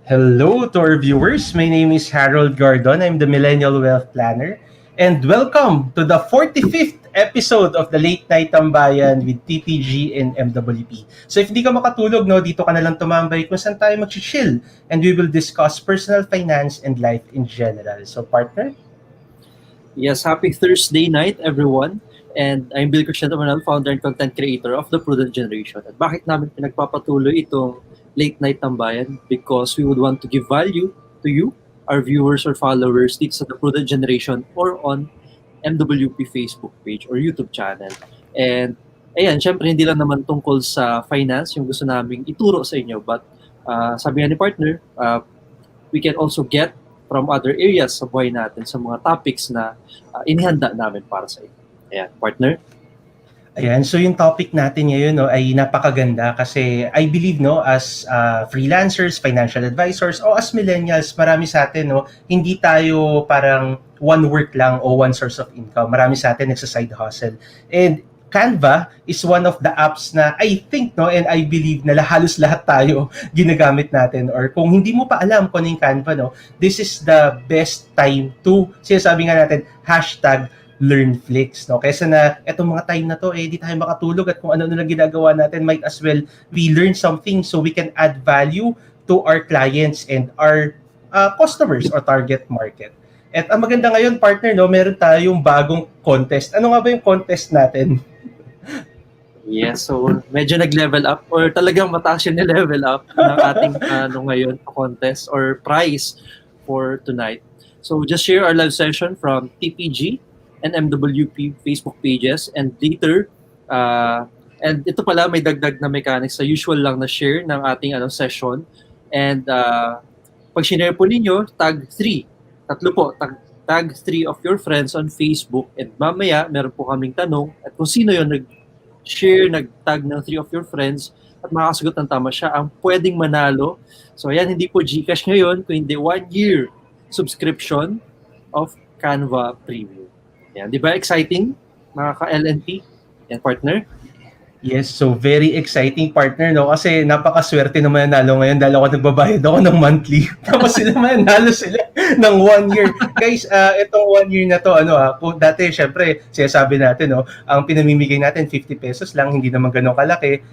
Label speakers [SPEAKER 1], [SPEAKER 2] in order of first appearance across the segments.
[SPEAKER 1] Hello to our viewers. My name is Harold Gardon. I'm the Millennial Wealth Planner. And welcome to the 45th episode of the Late Night Tambayan with TPG and MWP. So if hindi ka makatulog, dito ka na lang tumambay kung saan tayo mag-chill. And we will discuss personal finance and life in general. So partner?
[SPEAKER 2] Yes, happy Thursday night, everyone. And I'm Bille, Temanel, founder and content creator of The Prudent Generation. At bakit namin pinagpapatuloy itong Late Night Tambayan? Because we would want to give value to you, our viewers or followers dito sa The Prudent Generation or on MWP Facebook page or YouTube channel. And ayan, syempre hindi lang naman tungkol sa finance yung gusto naming ituro sa inyo. But sabi nga ni partner, we can also get from other areas sa buhay natin sa mga topics na inihanda namin para sa inyo. Ayan, partner.
[SPEAKER 1] Ayan, so yung topic natin ngayon ay napakaganda kasi I believe as freelancers, financial advisors o as millennials, marami sa atin hindi tayo parang one work lang o one source of income. Marami sa atin nagsa-side hustle. And Canva is one of the apps na I think and I believe na halos lahat tayo ginagamit natin, or kung hindi mo pa alam kung ano yung Canva, this is the best time to, sinasabi nga natin, #LearnFlix, kaysa na etong mga time na to di tayo makatulog at kung ano na ginagawa natin, might as well we learn something so we can add value to our clients and our customers or target market. At ang maganda ngayon, partner, meron tayong bagong contest. Ano nga ba yung contest natin?
[SPEAKER 2] Yes, so medyo nag-level up or talagang mataas yung level up ng ating ngayon contest or prize for tonight. So just share our live session from TPG and MWP Facebook pages, and later and ito pala may dagdag na mechanics sa usual lang na share ng ating session. And pag share po ninyo, tag 3 of your friends on Facebook, and mamaya meron po kaming tanong at kung sino yon nag-share, nag-tag ng 3 of your friends at makakasagot ng tama siya ang pwedeng manalo. So ayan, hindi po GCash ngayon, kundi 1-year subscription of Canva Premium. Yan, di ba exciting mga ka-LNT? Yan, partner?
[SPEAKER 1] Yes, so very exciting, partner, kasi napakaswerte naman nanalo ngayon dahil ako nagbabayad ako ng monthly. Tapos sila manalo sila ng 1 year. Guys, itong 1 year na to, kung dati, syempre, sinasabi natin, ang pinamimigay natin, 50 pesos lang, hindi naman ganun kalaki.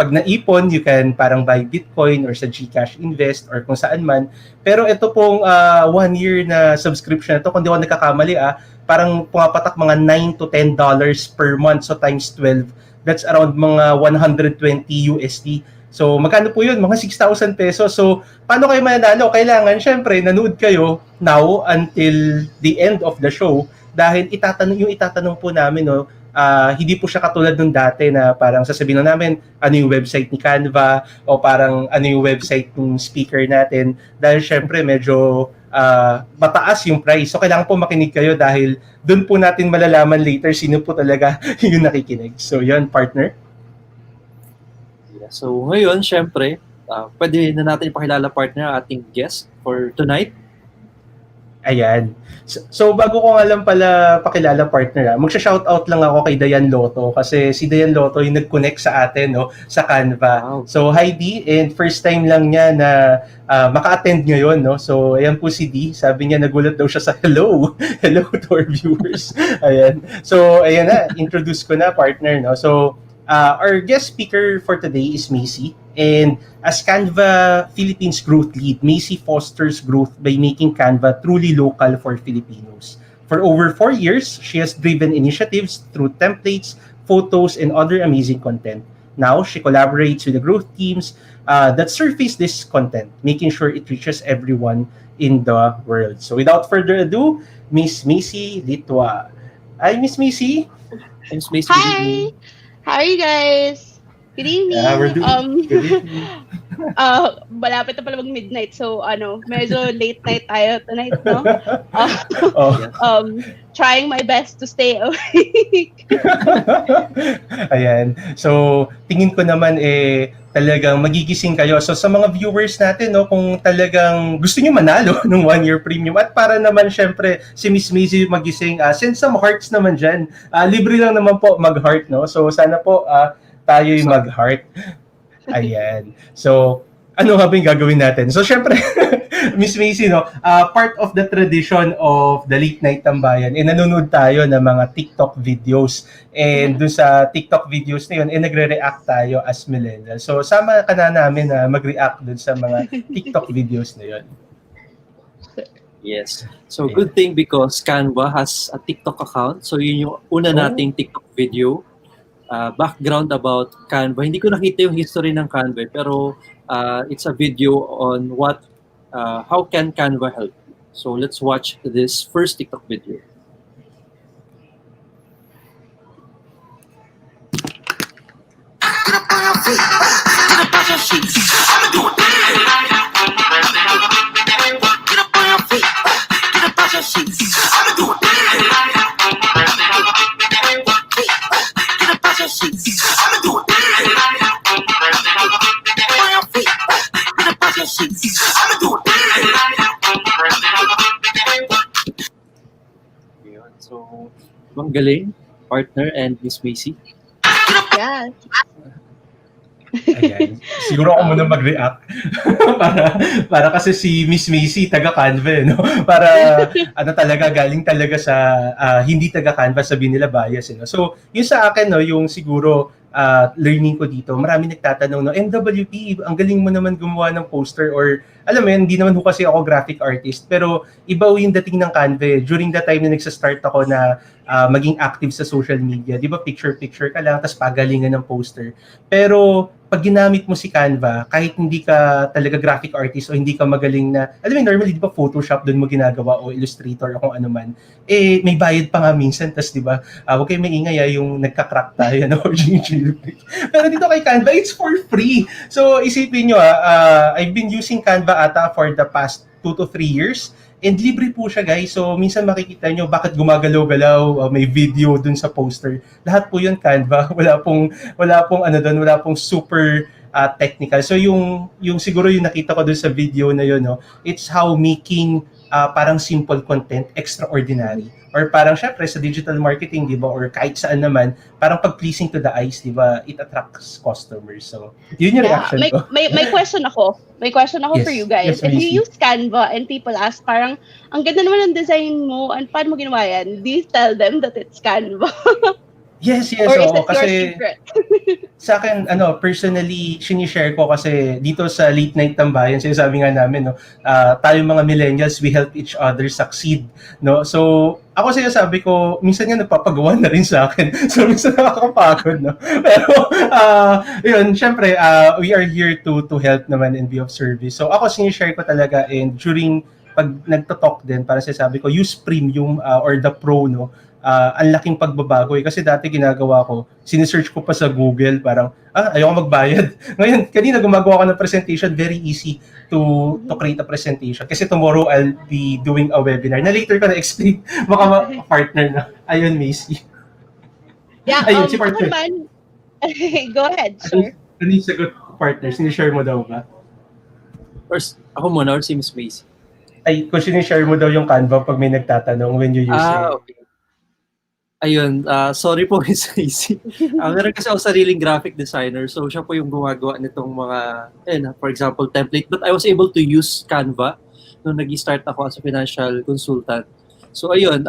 [SPEAKER 1] Pag naipon, you can parang buy Bitcoin or sa GCash Invest or kung saan man. Pero ito pong 1 year na subscription na to, kung di ako nagkakamali, parang pumapatak mga $9 to $10 per month, so times 12. That's around mga 120 USD. So, magkano po yun? Mga 6,000 pesos. So, paano kayo mananalo? Kailangan, syempre, nanood kayo now until the end of the show dahil itatanong po namin, hindi po siya katulad nung dati na parang sasabihin namin ano yung website ni Canva o parang ano yung website ng speaker natin dahil syempre medyo mataas yung price. So, kailangan po makinig kayo dahil doon po natin malalaman later sino po talaga yung nakikinig. So, yun, partner.
[SPEAKER 2] Yeah, so, ngayon, syempre, pwede na natin ipakilala, partner, ating guest for tonight.
[SPEAKER 1] Ayan. So bago ko nga lang pala pakilala, partner, magsha-shoutout lang ako kay Diane Lotto kasi si Diane Lotto yung nag-connect sa atin sa Canva. Wow. So hi D, and first time lang niya na maka-attend ngayon. So ayan po si D, sabi niya nagulat daw siya sa hello. Hello to our viewers. Ayan. So ayan na, introduce ko na, partner. So our guest speaker for today is Maisie. And as Canva Philippines growth lead, Maisie fosters growth by making Canva truly local for Filipinos. For over 4 years, she has driven initiatives through templates, photos, and other amazing content. Now, she collaborates with the growth teams that surface this content, making sure it reaches everyone in the world. So without further ado, Miss Maisie Littaua. Hi, Miss Maisie.
[SPEAKER 2] Thanks, Maisie.
[SPEAKER 3] Hi! How are you guys? Good evening.
[SPEAKER 1] We're doing good evening.
[SPEAKER 3] Malapit na pala mag-midnight. So, medyo late night tayo tonight, no? Trying my best to stay awake.
[SPEAKER 1] Ayan. So, tingin ko naman talagang magigising kayo. So, sa mga viewers natin, kung talagang gusto niyo manalo ng 1-year premium at para naman syempre si Miss Maisie magising, send some hearts naman dyan. Libre lang naman po mag-heart, no? So, sana po tayo'y mag-heart. Ayan. So, ano nga ba yung gagawin natin? So, syempre, Miss Maisie, no, part of the tradition of the late night tambayan, nanonood tayo ng mga TikTok videos. And doon sa TikTok videos na yun, nagre-react tayo as millennial. So, sama ka na namin na mag-react doon sa mga TikTok videos na yun.
[SPEAKER 2] Yes. So, good thing because Canva has a TikTok account. So, yun yung una nating TikTok video. Background about Canva. Hindi ko nakita yung history ng Canva, pero it's a video on how can Canva help. So let's watch this first TikTok video. So, ang galing, partner and Miss Maisie.
[SPEAKER 3] Yeah.
[SPEAKER 1] Ayan. Siguro ako muna mag-react. para kasi si Miss Maisie taga Canva, no? Para ano talaga, galing talaga sa hindi taga Canva, sabihin nila bias, no? So, yun sa akin, no, yung siguro learning ko dito, marami nagtatanong, no, MWP, ang galing mo naman gumawa ng poster, or alam mo yun, hindi naman ho kasi ako graphic artist, pero iba yung dating ng Canva. During the time na nagsa-start ako na maging active sa social media, di ba, picture-picture ka lang, tapos pagalingan ng poster. Pero pag ginamit mo si Canva, kahit hindi ka talaga graphic artist o hindi ka magaling na, alam mo, normally, di ba, Photoshop doon mo ginagawa o Illustrator o kung ano man, may bayad pa nga minsan, tapos di ba, huwag kayo maingay, yung nagka-crack tayo, no? Pero dito kay Canva, it's for free. So, isipin nyo, I've been using Canva ata for the past 2 to 3 years. And libre po siya, guys. So, minsan makikita nyo bakit gumagalaw-galaw, may video dun sa poster. Lahat po yun Canva. Wala pong ano dun, wala pong super technical. So, yung siguro yung nakita ko dun sa video na yun, no, it's how making parang simple content extraordinary. Or parang syempre sa digital marketing, di ba, or kahit saan naman, parang pag-pleasing to the eyes, di ba, it attracts customers. So, yun yung reaction ko.
[SPEAKER 3] May question ako. May question ako for you guys.
[SPEAKER 1] Yes,
[SPEAKER 3] If you use Canva and people ask, parang, ang ganda naman ng design mo, and paano mo ginawa yan? Do you tell them that it's Canva?
[SPEAKER 1] Yes,
[SPEAKER 3] Or is it
[SPEAKER 1] kasi
[SPEAKER 3] your secret?
[SPEAKER 1] sa akin, personally, sinishare ko kasi dito sa late night tambayan, sinasabi nga namin, no, tayo mga millennials, we help each other succeed, no? So, ako sinasabi ko, minsan nga nagpapagawa na rin sa akin. So, minsan nakakapagod, no? Pero, yun, syempre, we are here to help naman and be of service. So, ako sinishare ko talaga, and during pag nagto-talk din, para sinasabi ko, use premium or the pro, no? Ang laking pagbabago kasi dati ginagawa ko, sinesearch ko pa sa Google, parang ayoko magbayad. Ngayon, kanina gumagawa ko ng presentation, very easy to create a presentation kasi tomorrow I'll be doing a webinar na later ko na explain, baka partner na. Ayun, Maisie.
[SPEAKER 3] Yeah,
[SPEAKER 1] ayun, si partner.
[SPEAKER 3] Go ahead, sir.
[SPEAKER 1] Ano yung sagot, partner? Sinishare mo daw ba?
[SPEAKER 2] Or ako muna, or si Miss Maisie?
[SPEAKER 1] Ay, kung sinishare mo daw yung Canva pag may nagtatanong when you use it.
[SPEAKER 2] Okay. Ayun, sorry po, Miss Maisie. Meron kasi ako sariling graphic designer, so siya po yung gumagawa nitong mga, for example, template. But I was able to use Canva nung nag-start ako as a financial consultant. So ayun,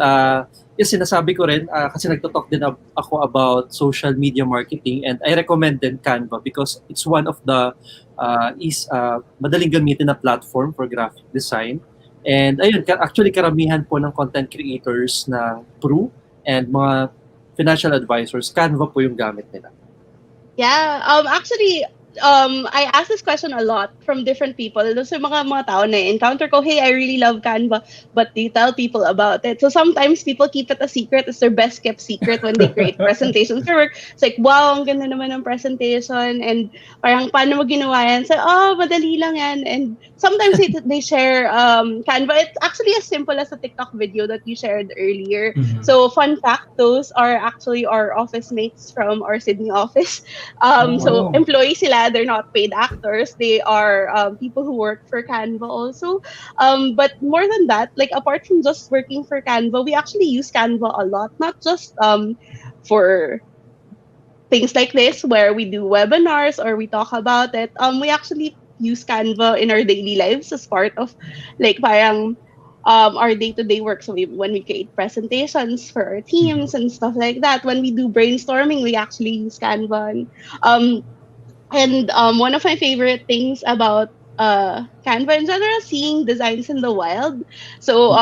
[SPEAKER 2] yung sinasabi ko rin, kasi nagtotalk din ako about social media marketing, and I recommend din Canva because it's one of the madaling gamitin na platform for graphic design. And ayun, actually karamihan po ng content creators ng Pro and mga financial advisors, Canva po yung gamit nila.
[SPEAKER 3] Yeah, actually, I ask this question a lot from different people. So mga tao na encounter ko, hey, I really love Canva, but do you tell people about it? So sometimes people keep it a secret. It's their best kept secret when they create presentations for work. It's like, wow, ang ganda naman ng presentation, and parang paano mo ginawa yan? So, madali lang yan. And sometimes they share Canva. It's actually as simple as a TikTok video that you shared earlier.
[SPEAKER 1] Mm-hmm.
[SPEAKER 3] So fun fact, those are actually our office mates from our Sydney office. So employees sila. They're not paid actors. They are people who work for Canva also. But more than that, like apart from just working for Canva, we actually use Canva a lot, not just for things like this where we do webinars or we talk about it. We actually use Canva in our daily lives as part of like parang our day-to-day work. So when we create presentations for our teams and stuff like that, when we do brainstorming, we actually use Canva. Um, one of my favorite things about Canva in general, seeing designs in the wild. So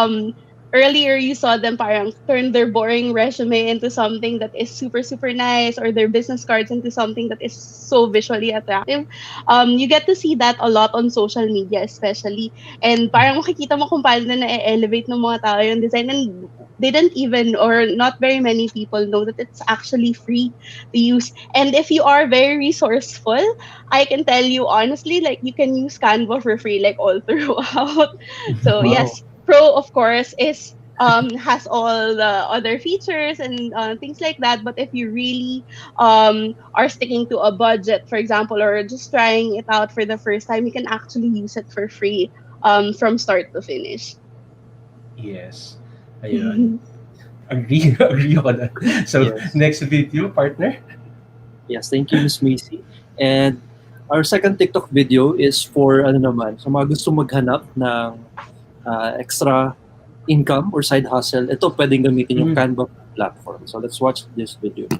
[SPEAKER 3] earlier you saw them parang turn their boring resume into something that is super super nice, or their business cards into something that is so visually attractive. You get to see that a lot on social media especially, and parang makikita mo kung paano na elevate ng mga tao yung design, and they didn't even, or not very many people know that it's actually free to use. And if you are very resourceful, I can tell you honestly, like you can use Canva for free, like all throughout. So
[SPEAKER 1] Wow.
[SPEAKER 3] yes, Pro of course is has all the other features and things like that. But if you really are sticking to a budget, for example, or just trying it out for the first time, you can actually use it for free from start to finish.
[SPEAKER 1] Yes. Ayun. Agree, agree ako na. So,
[SPEAKER 2] Yes.
[SPEAKER 1] next video, partner.
[SPEAKER 2] Yes, thank you, Miss Maisie. And our second TikTok video is for ano naman, sa mga gusto maghanap ng extra income or side hustle. Ito pwedeng gamitin yung Canva platform. So let's watch this video.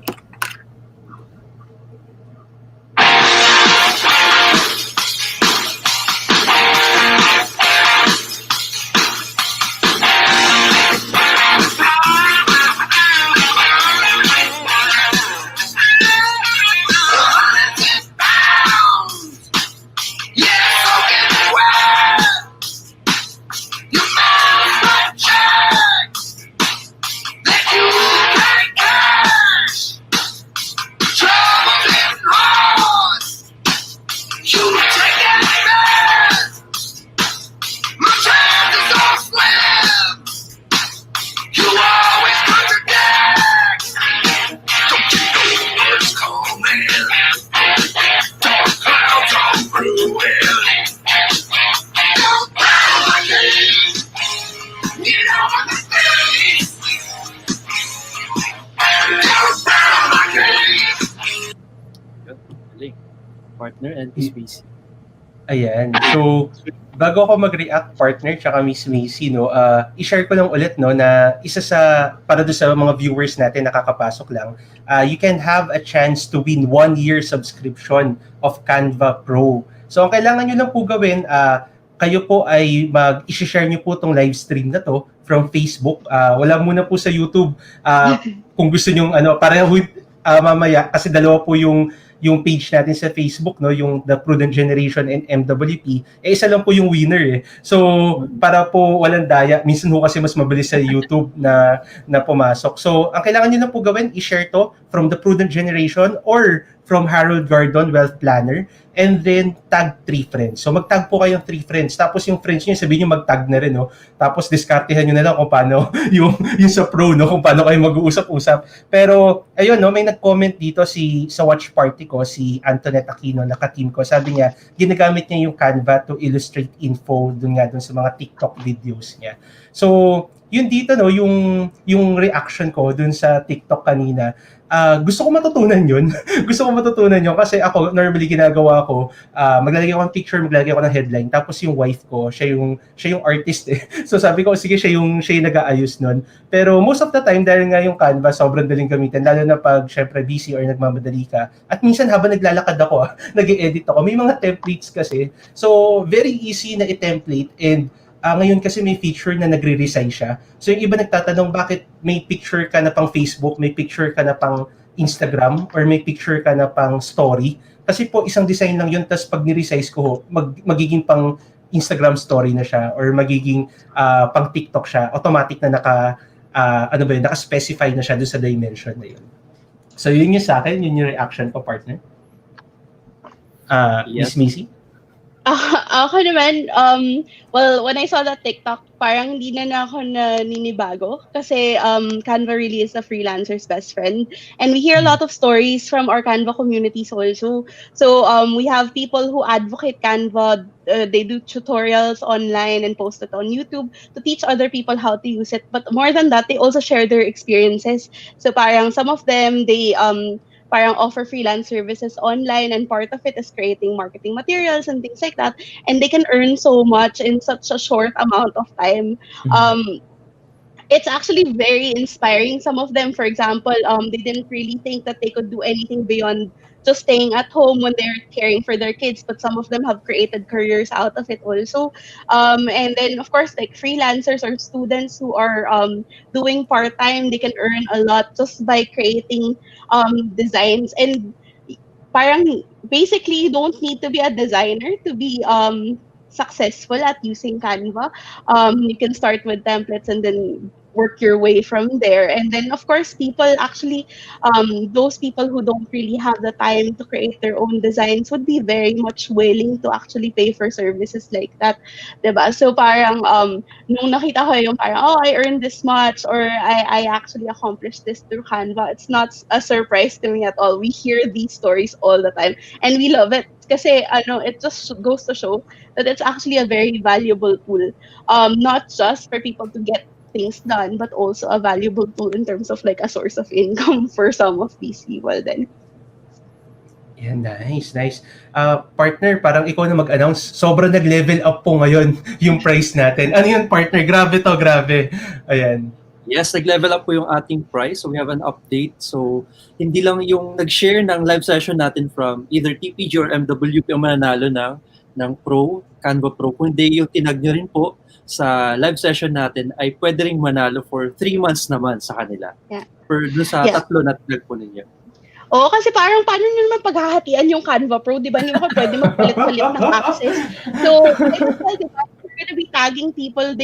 [SPEAKER 2] Partner and Miss Maisie.
[SPEAKER 1] Ayan. So, bago ako mag-react, partner, tsaka Miss Maisie, no, i-share ko lang ulit, no, na isa sa, para doon sa mga viewers natin nakakapasok lang, you can have a chance to win 1-year subscription of Canva Pro. So, ang kailangan nyo lang po gawin, kayo po ay i-share nyo po itong live stream na to from Facebook. Wala muna po sa YouTube. Kung gusto nyo, para mamaya, kasi dalawa po yung page natin sa Facebook, no, yung The Prudent Generation and MWP, isa lang po yung winner eh. So, para po walang daya, minsan ho kasi mas mabilis sa YouTube na pumasok. So, ang kailangan nyo na po gawin, i-share to from The Prudent Generation or from Harold Gardon Wealth Planner, and then tag 3 friends. So, mag-tag po kayong 3 friends. Tapos yung friends nyo, sabihin nyo mag-tag na rin, no? Tapos diskartehan nyo na lang kung paano yung sa pro, no? Kung paano kayo mag-uusap-usap. Pero, ayun, no? May nag-comment dito sa watch party ko, si Antoinette Aquino, naka-team ko. Sabi niya, ginagamit niya yung Canva to illustrate info dun sa mga TikTok videos niya. So, yun dito, no? Yung reaction ko dun sa TikTok kanina, gusto ko matutunan yun. Gusto ko matutunan yun kasi ako, normally ginagawa ko, maglalagay ako ng picture, maglalagay ako ng headline, tapos yung wife ko, siya yung artist eh. So sabi ko, sige, siya yung nag-aayos nun. Pero most of the time, dahil nga yung Canva, sobrang daling gamitin, lalo na pag syempre busy or nagmamadali ka. At minsan habang naglalakad ako, nag-e-edit ako, may mga templates kasi. So very easy na i-template, and ngayon kasi may feature na nagre-resize siya. So yung iba nagtatanong, bakit may picture ka na pang Facebook, may picture ka na pang Instagram, or may picture ka na pang story? Kasi po isang design lang yun, tapos pag ni-resize ko, magiging pang Instagram story na siya, or magiging pang TikTok siya, automatic na naka-specify na siya doon sa dimension na yun. So yun yung sa akin, yun yung reaction ko, partner. Miss Maisie?
[SPEAKER 3] Ako naman, well, when I saw that TikTok, parang hindi na ako naninibago kasi Canva really is a freelancer's best friend. And we hear a lot of stories from our Canva communities also. So we have people who advocate Canva. They do tutorials online and post it on YouTube to teach other people how to use it. But more than that, they also share their experiences. So parang some of them, parang offer freelance services online, and part of it is creating marketing materials and things like that. And they can earn so much in such a short amount of time. Um, it's actually very inspiring. Some of them, for example, they didn't really think that they could do anything beyond just staying at home when they're caring for their kids, but some of them have created careers out of it also. And then, of course, like freelancers or students who are doing part time, they can earn a lot just by creating designs. And parang basically you don't need to be a designer to be successful at using Canva. You can start with templates and then work your way from there. And then of course people actually those people who don't really have the time to create their own designs would be very much willing to actually pay for services like that. 'Di ba? So parang nung nakita ko yung parang, oh, I earned this much, or I actually accomplished this through Canva, it's not a surprise to me at all. We hear these stories all the time, and we love it. Kasi it just goes to show that it's actually a very valuable tool, not just for people to get things done, but also a valuable tool in terms of like a source of income for some of these people then.
[SPEAKER 1] Yeah, nice, nice. Partner, parang ikaw na mag-announce. Sobrang nag-level up po ngayon yung price natin. Ano yun, partner? Grabe to, grabe. Ayan.
[SPEAKER 2] Yes, nag-level up po yung ating price. So we have an update. So hindi lang yung nag-share ng live session natin from either TPG or MWP ang mananalo ng Pro, Canva Pro. Kundi yung tinag nyo rin po sa live session natin ay pwede rin manalo for 3 months naman sa kanila.
[SPEAKER 3] Yeah.
[SPEAKER 2] For doon sa tatlo na tinag po ninyo.
[SPEAKER 3] Oo, kasi parang paano nyo naman paghahatian yung Canva Pro, di ba? Hindi mo pwede magpalit-palit ng access. So, di ba, you're gonna be tagging people,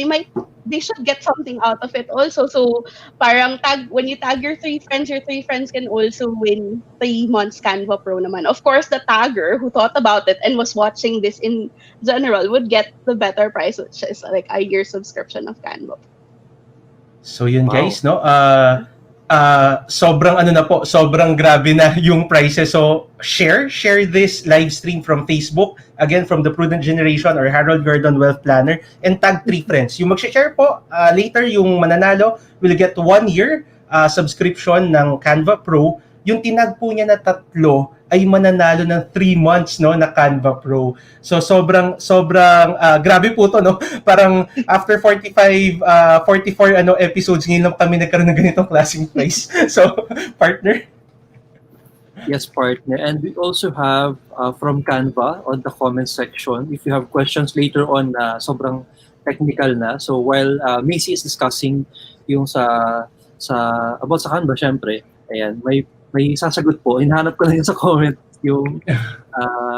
[SPEAKER 3] they should get something out of it also. So, parang when you tag your 3 friends can also win 3 months Canva Pro naman. Of course, the tagger who thought about it and was watching this in general would get the better price, which is like a year subscription of Canva.
[SPEAKER 1] So yun guys, no? Sobrang grabe na yung prices. So share this live stream from Facebook, again from the Prudent Generation or Harold Gardon Wealth Planner, and tag 3 friends. Yung mag-share po, later yung mananalo will get 1 year subscription ng Canva Pro. Yung tinag po niya na 3 ay mananalo ng 3 months, no, na Canva Pro. So sobrang grabe po to, no. Parang after 44 episodes ngayon lang kami nagkaroon ng ganitong klaseng price. So partner.
[SPEAKER 2] Yes, partner. And we also have from Canva on the comment section. If you have questions later on sobrang technical na. So while Maisie is discussing yung about sa Canva, syempre, ayan, may sasagot po. Hinahanap ko lang yun sa comment yung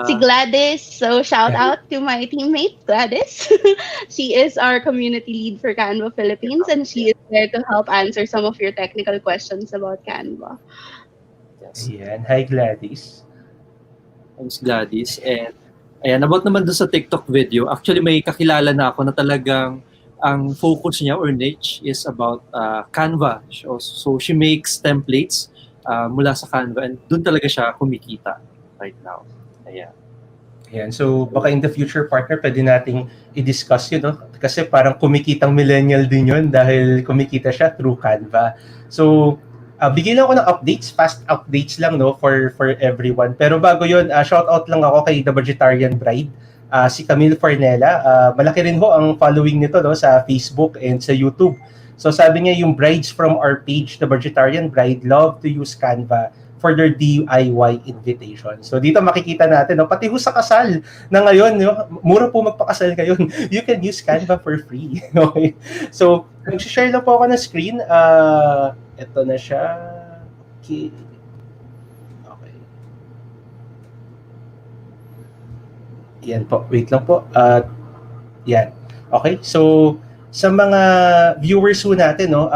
[SPEAKER 3] si Gladys. So shout out to my teammate Gladys. She is our community lead for Canva Philippines, and she is there to help answer some of your technical questions about Canva.
[SPEAKER 2] Yes.
[SPEAKER 1] Ayan. Hi Gladys.
[SPEAKER 2] Thanks Gladys. And ayan, about naman doon sa TikTok video, actually may kakilala na ako na talagang ang focus niya or niche is about Canva. So she makes templates mula sa Canva, and doon talaga siya kumikita right now. Ayan.
[SPEAKER 1] So baka in the future, partner, pwede nating i-discuss yun, no? Kasi parang kumikitang millennial din yun dahil kumikita siya through Canva. So bigyan lang ako ng updates, fast updates lang, no, for everyone. Pero bago yun, shout out lang ako kay The Vegetarian Bride, si Camille Farnella. Malaki rin ho ang following nito, no, sa Facebook and sa YouTube. So sabi niya, yung brides from our page, The Vegetarian Bride, love to use Canva for their DIY invitation. So dito makikita natin, no, pati ho sa kasal na ngayon, no, mura po magpakasal ngayon. You can use Canva for free. Okay? So mag-share lang po ako ng screen. Ito na siya. Okay. Yan po. Wait lang po. Yan. Okay. So sa mga viewers ho natin, no,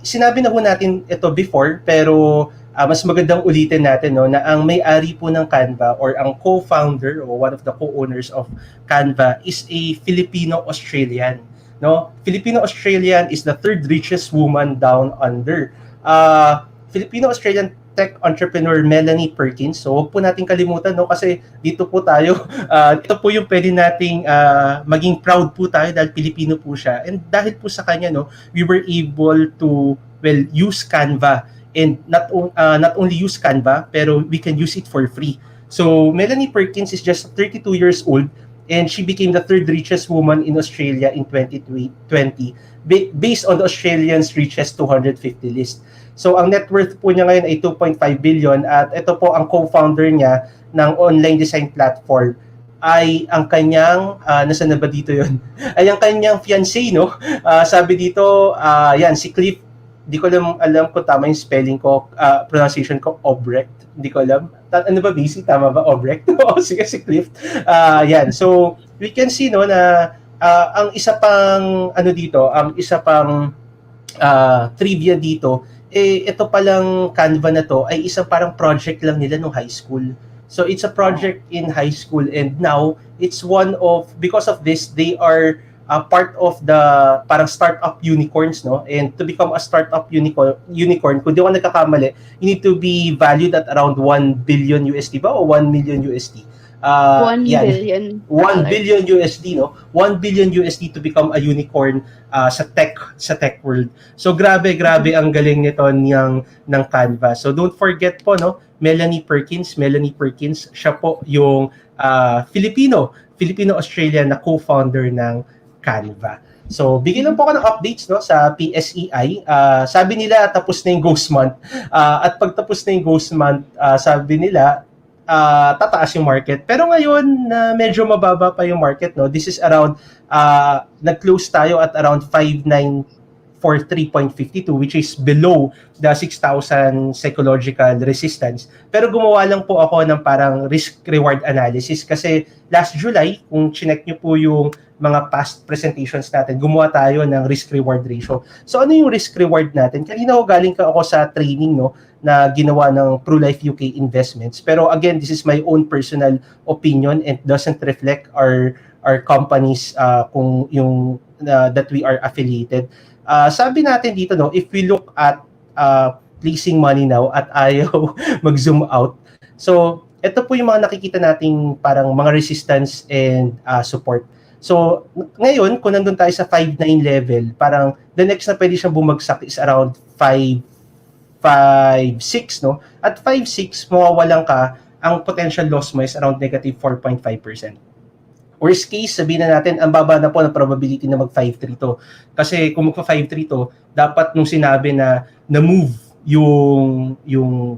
[SPEAKER 1] sinabi na ho natin ito before, pero mas magandang ulitin natin, no, na ang may-ari po ng Canva or ang co-founder o one of the co-owners of Canva is a Filipino-Australian. No? Filipino-Australian is the 3rd richest woman down under. Filipino-Australian tech entrepreneur Melanie Perkins. So huwag po natin kalimutan, no, kasi dito po tayo, ito po yung pwede nating maging proud po tayo dahil Pilipino po siya. And dahil po sa kanya, no, we were able to use Canva and not only use Canva, pero we can use it for free. So Melanie Perkins is just 32 years old, and she became the third richest woman in Australia in 2020 based on the Australian's Richest 250 list. So ang net worth po niya ngayon ay 2.5 billion, at ito po ang co-founder niya ng online design platform ay ang kanyang, nasa na ba dito yun? Ay ang kanyang fiancé, no? Sabi dito, yan, si Cliff, di ko alam kung tama yung spelling ko, pronunciation ko, Obrecht. Hindi ko alam. Ano ba, BC? Tama ba? Obrecht? Oo, sige, si Cliff. Yan. So, we can see, no, na ang isa pang, trivia dito, ito palang Canva na to ay isang parang project lang nila nung high school. So it's a project in high school, and now it's because of this, they are part of the parang startup unicorns, no? And to become a startup unicorn, kung di ako nagkakamali, you need to be valued at around 1 billion USD ba o 1 million USD?
[SPEAKER 3] 1 billion.
[SPEAKER 1] 1 billion USD, no? 1 billion USD to become a unicorn sa tech world. So grabe ang galing nito ng Canva. So don't forget po, no, Melanie Perkins, siya po yung Filipino-Australian na co-founder ng Canva. So, bigyan lang po ako ng updates, no, sa PSEI. Sabi nila tapos na yung ghost month. At pag tapos na yung ghost month, sabi nila tataas yung market. Pero ngayon, medyo mababa pa yung market, no. This is around nag-close tayo at around 5,943.52, which is below the 6,000 psychological resistance. Pero gumawa lang po ako ng parang risk-reward analysis kasi last July, kung chinek nyo po yung mga past presentations natin, gumawa tayo ng risk-reward ratio. So ano yung risk-reward natin? Kanina galing ako sa training, no, na ginawa ng ProLife UK Investments. Pero again, this is my own personal opinion and doesn't reflect our companies kung yung that we are affiliated. Sabi natin dito, no, if we look at placing money now at ayaw mag-zoom out. So, ito po yung mga nakikita nating parang mga resistance and support. So, ngayon, kung nandun tayo sa 5.9 level, parang the next na pwede siyang bumagsak is around 5.6, no? At 5.6, mawawalan ka, ang potential loss mo is around negative 4.5%. Worst case, sabihin na natin, ang baba na po ng probability na mag-5.3 to. Kasi kung magpa-5.3 to, dapat nung sinabi na na-move yung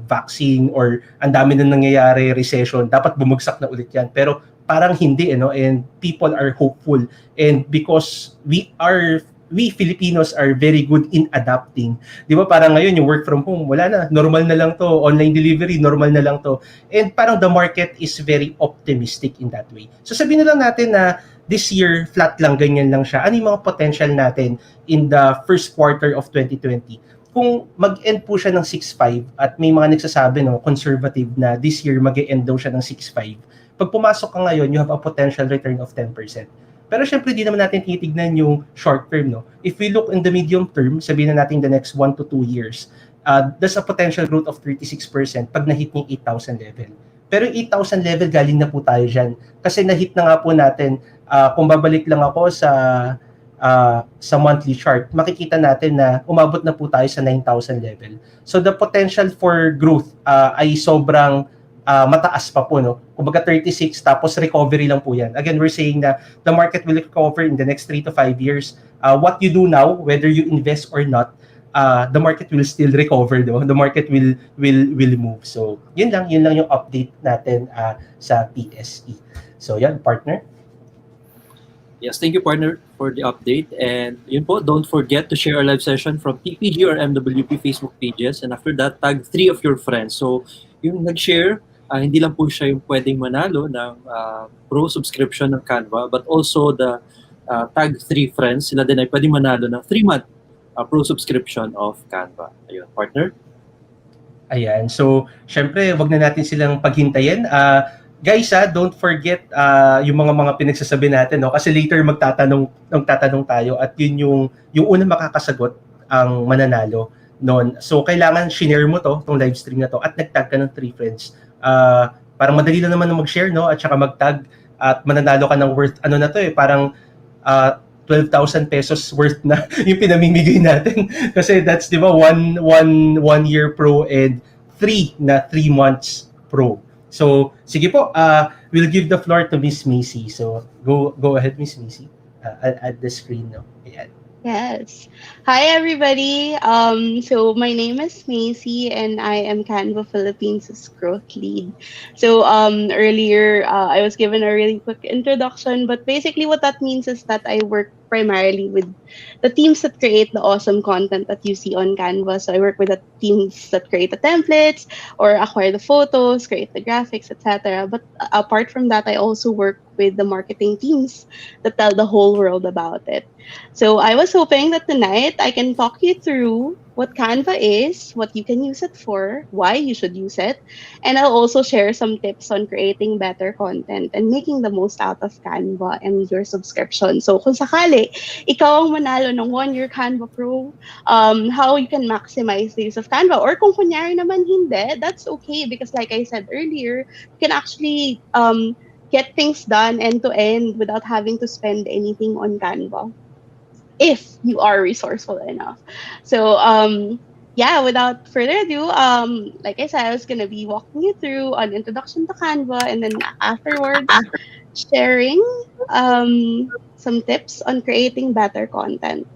[SPEAKER 1] vaccine or ang dami na nangyayari, recession, dapat bumagsak na ulit yan. Pero parang hindi, and people are hopeful. And because we Filipinos are very good in adapting. Di ba parang ngayon yung work from home, wala na, normal na lang to, online delivery, normal na lang to. And parang the market is very optimistic in that way. So sabihin na lang natin na this year, flat lang, ganyan lang siya. Ano yung mga potential natin in the first quarter of 2020? Kung mag-end po siya ng 6.5 at may mga nagsasabi, no, conservative na this year mag-end daw siya ng 6.5. Pag pumasok ka ngayon, you have a potential return of 10%. Pero syempre, di naman natin titignan yung short term, no? If we look in the medium term, sabihin na natin the next 1 to 2 years, there's a potential growth of 36% pag na-hit yung 8,000 level. Pero yung 8,000 level, galing na po tayo dyan. Kasi na-hit na nga po natin, kung babalik lang ako sa monthly chart, makikita natin na umabot na po tayo sa 9,000 level. So the potential for growth ay sobrang mataas pa po, no? Kumbaga 36, tapos recovery lang po yan. Again, we're saying na the market will recover in the next 3 to 5 years. What you do now, whether you invest or not, the market will still recover, no? The market will move. So, yun lang yung update natin sa PSE. So, yan, partner.
[SPEAKER 2] Yes, thank you, partner, for the update. And yun po, don't forget to share our live session from PPG or MWP Facebook pages. And after that, tag 3 of your friends. So, yung nag-share, hindi lang po siya yung pwedeng manalo ng Pro Subscription ng Canva, but also the tag 3 friends, sila din ay pwedeng manalo ng 3-month Pro Subscription of Canva. Ayun, partner.
[SPEAKER 1] Ayan. So, syempre, wag na natin silang paghintayin. Guys, don't forget yung mga pinagsasabi natin, no? Kasi later magtatanong tayo at yun yung unang makakasagot ang mananalo noon. So, kailangan share mo tong live stream na to at nagtag ka ng 3 friends. Parang madali lang naman na mag-share, no? At saka mag-tag at mananalo ka ng worth, parang 12,000 pesos worth na yung pinamimigay natin. Kasi that's, di ba, one year pro and 3 months pro. So, sige po, we'll give the floor to Miss Maisie. So, go ahead, Miss Maisie. I'll add the screen now. Ayan.
[SPEAKER 3] Yes. Hi, everybody. So my name is Maisie, and I am Canva Philippines' growth lead. So earlier, I was given a really quick introduction, but basically what that means is that I work primarily with the teams that create the awesome content that you see on Canva. So I work with the teams that create the templates or acquire the photos, create the graphics, etc. But apart from that, I also work with the marketing teams that tell the whole world about it. So I was hoping that tonight I can talk you through what Canva is, what you can use it for, why you should use it, and I'll also share some tips on creating better content and making the most out of Canva and your subscription. So kung sakali, ikaw ang manalo ng 1-year Canva Pro, how you can maximize the use of Canva. Or kung kunyari naman hindi, that's okay because like I said earlier, you can actually get things done end to end without having to spend anything on Canva if you are resourceful enough. So yeah, without further ado, like I said, I was gonna be walking you through an introduction to Canva, and then afterwards sharing some tips on creating better content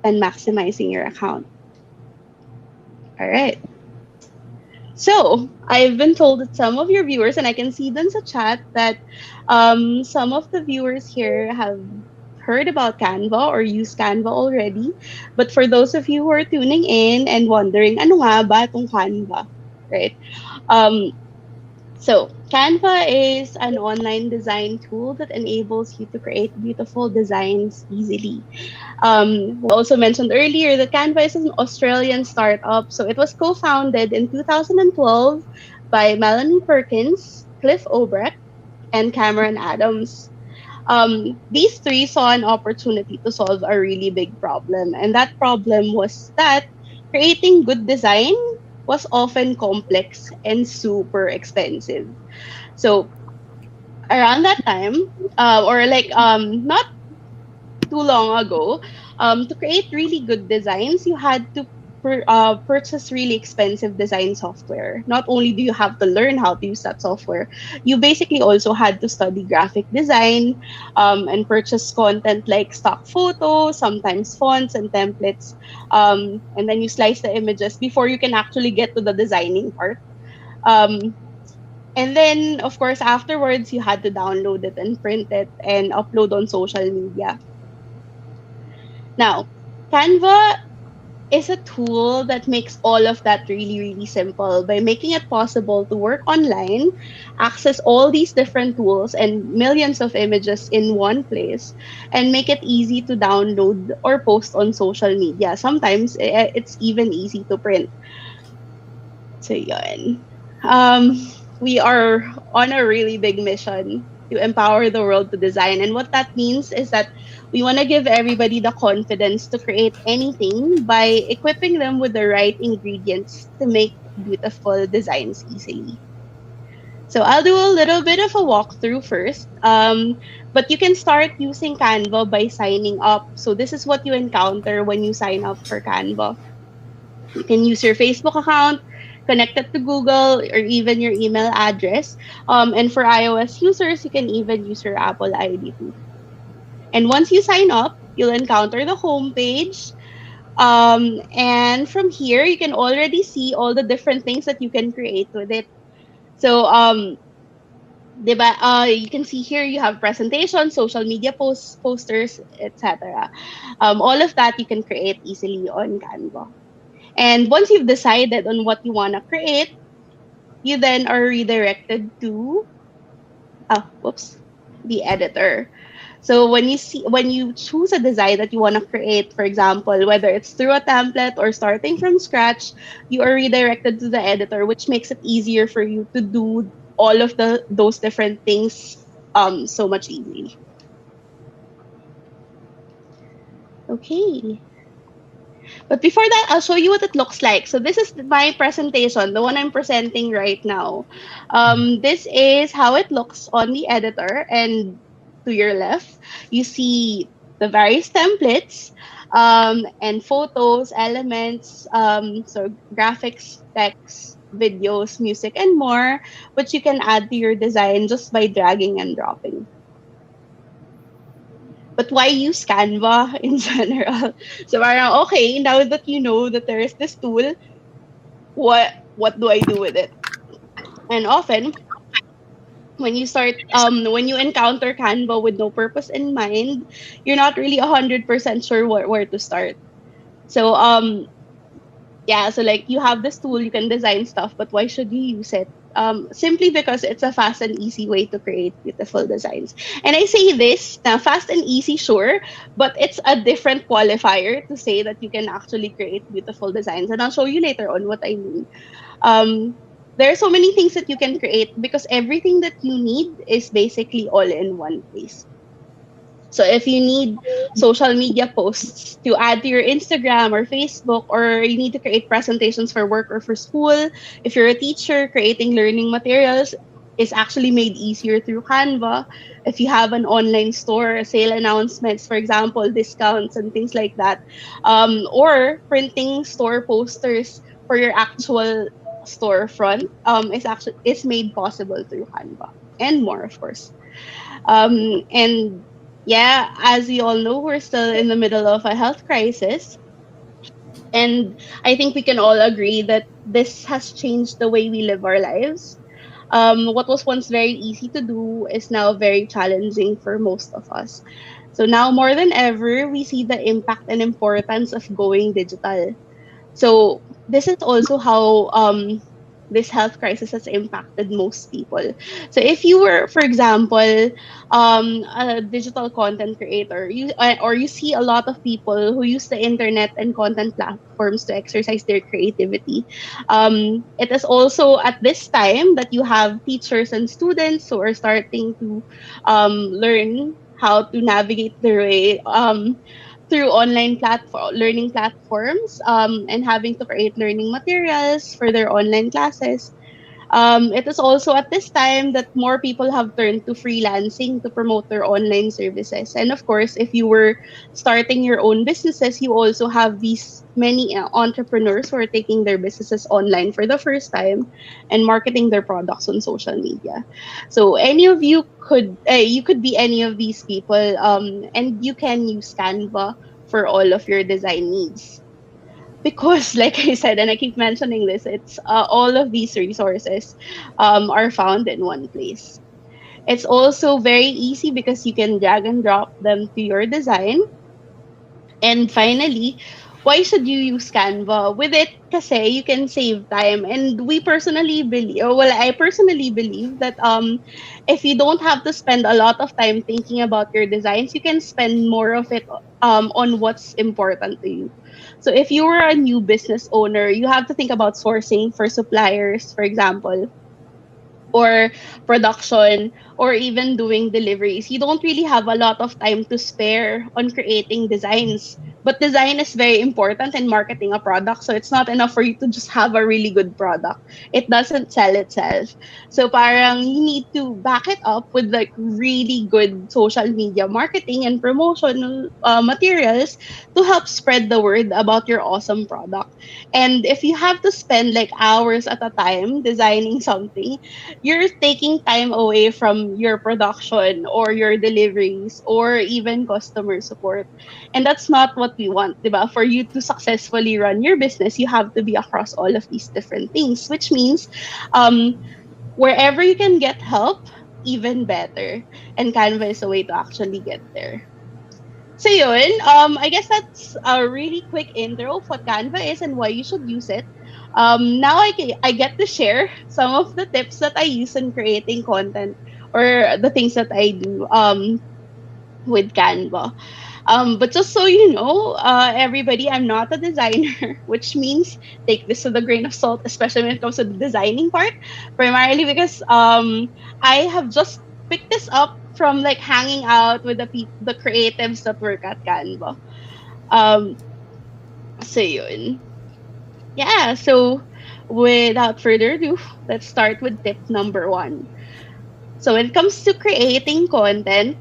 [SPEAKER 3] and maximizing your account. All right. So I've been told that some of your viewers, and I can see them in the chat, that some of the viewers here have heard about Canva or use Canva already. But for those of you who are tuning in and wondering, ano nga ba itong Canva, right? So Canva is an online design tool that enables you to create beautiful designs easily. We also mentioned earlier that Canva is an Australian startup. So it was co-founded in 2012 by Melanie Perkins, Cliff Obrecht, and Cameron Adams. These three saw an opportunity to solve a really big problem. And that problem was that creating good design was often complex and super expensive. So around that time, or like not too long ago, to create really good designs, you had to purchase really expensive design software. Not only do you have to learn how to use that software, you basically also had to study graphic design and purchase content like stock photos, sometimes fonts and templates. And then you slice the images before you can actually get to the designing part. And then, of course, afterwards, you had to download it and print it and upload on social media. Now, Canva is a tool that makes all of that really, really simple by making it possible to work online, access all these different tools and millions of images in one place, and make it easy to download or post on social media. Sometimes it's even easy to print. So yun. We are on a really big mission to empower the world to design. And what that means is that we want to give everybody the confidence to create anything by equipping them with the right ingredients to make beautiful designs easily. So I'll do a little bit of a walkthrough first, but you can start using Canva by signing up. So this is what you encounter when you sign up for Canva. You can use your Facebook account, connect it to Google, or even your email address. And for iOS users, you can even use your Apple ID too. And once you sign up, you'll encounter the homepage. And from here, you can already see all the different things that you can create with it. So, diba, you can see here you have presentations, social media posts, posters, etc. All of that you can create easily on Canva. And once you've decided on what you want to create, you then are redirected to the editor. So when you choose a design that you want to create, for example, whether it's through a template or starting from scratch, you are redirected to the editor, which makes it easier for you to do all of those different things so much easily. Okay. But before that, I'll show you what it looks like. So this is my presentation, the one I'm presenting right now. This is how it looks on the editor. And to your left, you see the various templates and photos, elements, so graphics, text, videos, music, and more, which you can add to your design just by dragging and dropping. But why use Canva in general? So parang, okay, now that you know that there is this tool, what do I do with it? And often when you encounter Canva with no purpose in mind, you're not really 100% sure where to start. So yeah, so like you have this tool, you can design stuff, but why should you use it? Simply because it's a fast and easy way to create beautiful designs. And I say this now, fast and easy, sure, but it's a different qualifier to say that you can actually create beautiful designs. And I'll show you later on what I mean. Um, there are so many things that you can create because everything that you need is basically all in one place. So if you need social media posts to add to your Instagram or Facebook, or you need to create presentations for work or for school, if you're a teacher, creating learning materials is actually made easier through Canva. If you have an online store, sale announcements, for example, discounts and things like that, or printing store posters for your actual storefront, is made possible through Canva and more, of course. And yeah, as we all know, we're still in the middle of a health crisis. And I think we can all agree that this has changed the way we live our lives. What was once very easy to do is now very challenging for most of us. So now more than ever, we see the impact and importance of going digital. So this is also how this health crisis has impacted most people. So if you were, for example, a digital content creator, or you see a lot of people who use the internet and content platforms to exercise their creativity. It is also at this time that you have teachers and students who are starting to learn how to navigate their way through online platform learning platforms, and having to create learning materials for their online classes. It is also at this time that more people have turned to freelancing to promote their online services. And of course, if you were starting your own businesses, you also have these many entrepreneurs who are taking their businesses online for the first time and marketing their products on social media. So any of you could be any of these people, and you can use Canva for all of your design needs, because like I said, and I keep mentioning this, it's all of these resources are found in one place. It's also very easy because you can drag and drop them to your design. And finally, why should you use Canva? With it, kasi you can save time. And we personally believe, or well, I personally believe that if you don't have to spend a lot of time thinking about your designs, you can spend more of it on what's important to you. So if you were a new business owner, you have to think about sourcing for suppliers, for example, or production, or even doing deliveries. You don't really have a lot of time to spare on creating designs. But design is very important in marketing a product. So it's not enough for you to just have a really good product. It doesn't sell itself. So parang you need to back it up with like really good social media marketing and promotional materials to help spread the word about your awesome product. And if you have to spend like hours at a time designing something, you're taking time away from your production or your deliveries or even customer support. And that's not what we want, diba? For you to successfully run your business, you have to be across all of these different things, which means um, wherever you can get help, even better. And Canva is a way to actually get there. So yun, I guess that's a really quick intro of what Canva is and why you should use it. Now I get to share some of the tips that I use in creating content, or the things that I do with Canva. But just so you know, everybody, I'm not a designer, which means take this with a grain of salt, especially when it comes to the designing part. Primarily because I have just picked this up from like hanging out with the creatives that work at Canva. Um, so yun. Yeah, so without further ado, let's start with tip number one. So when it comes to creating content,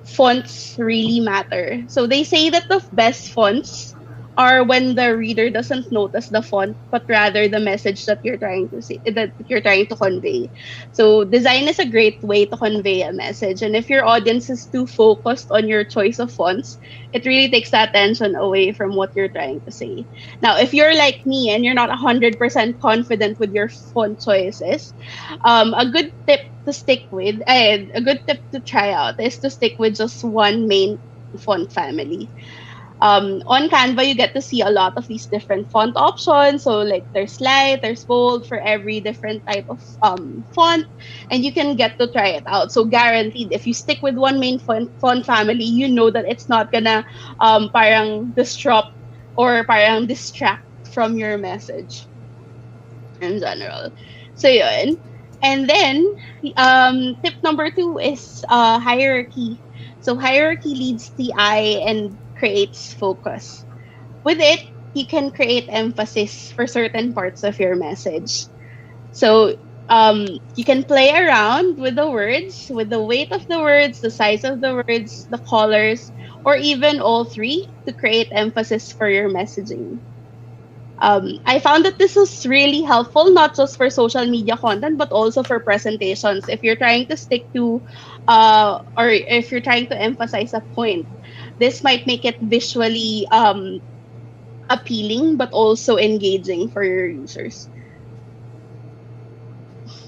[SPEAKER 3] fonts really matter. So they say that the best fonts are when the reader doesn't notice the font, but rather the message that you're trying to say, that you're trying to convey. So design is a great way to convey a message. And if your audience is too focused on your choice of fonts, it really takes the attention away from what you're trying to say. Now, if you're like me and you're not 100% confident with your font choices, a good tip to stick with, a good tip to try out is to stick with just one main font family. On Canva, you get to see a lot of these different font options. So like there's light, there's bold for every different type of font, and you can get to try it out. So guaranteed, if you stick with one main font family, you know that it's not gonna parang disrupt or parang distract from your message in general. So yun. And then tip number 2 is hierarchy. So hierarchy leads the eye and creates focus. With it, you can create emphasis for certain parts of your message. So you can play around with the words, with the weight of the words, the size of the words, the colors, or even all three to create emphasis for your messaging. I found that this was really helpful, not just for social media content, but also for presentations. If you're trying to stick to, or if you're trying to emphasize a point, this might make it visually appealing, but also engaging for your users.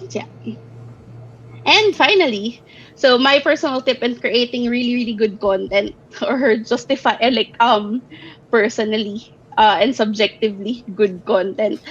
[SPEAKER 3] Yeah. And finally, so my personal tip in creating really, really good content or justify personally and subjectively good content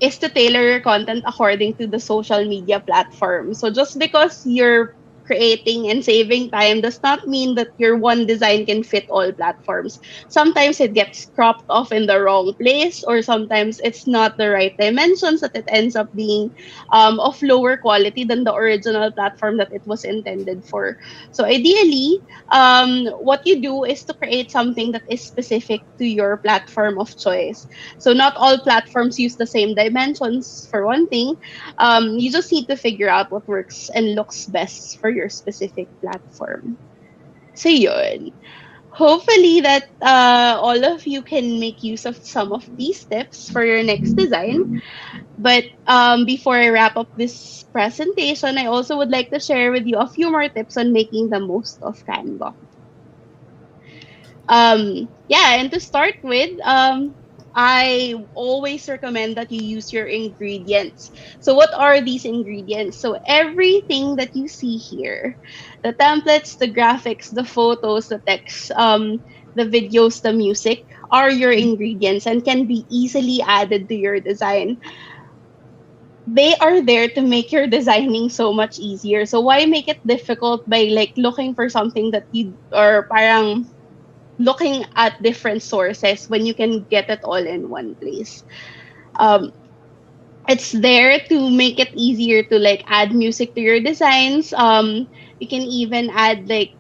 [SPEAKER 3] is to tailor your content according to the social media platform. So just because you're creating and saving time does not mean that your one design can fit all platforms. Sometimes it gets cropped off in the wrong place, or sometimes it's not the right dimensions that it ends up being of lower quality than the original platform that it was intended for. So ideally, what you do is to create something that is specific to your platform of choice. So not all platforms use the same dimensions for one thing. You just need to figure out what works and looks best for your specific platform. So yun. Hopefully that all of you can make use of some of these tips for your next design. But before I wrap up this presentation, I also would like to share with you a few more tips on making the most of Canva. Yeah, and to start with, I always recommend that you use your ingredients. So what are these ingredients? So everything that you see here, the templates, the graphics, the photos, the text, the videos, the music, are your ingredients and can be easily added to your design. They are there to make your designing so much easier. So why make it difficult by like looking for something that you, or parang looking at different sources when you can get it all in one place? Um, it's there to make it easier to like add music to your designs. You can even add like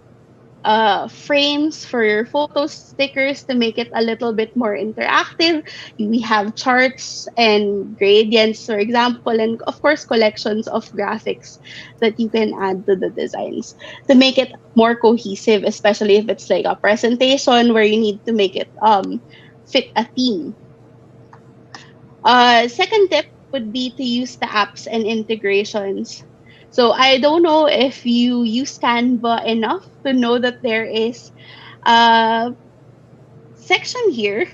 [SPEAKER 3] frames for your photo stickers to make it a little bit more interactive. We have charts and gradients, for example, and of course, collections of graphics that you can add to the designs to make it more cohesive, especially if it's like a presentation where you need to make it fit a theme. Second tip would be to use the apps and integrations. So I don't know if you use Canva enough to know that there is a section here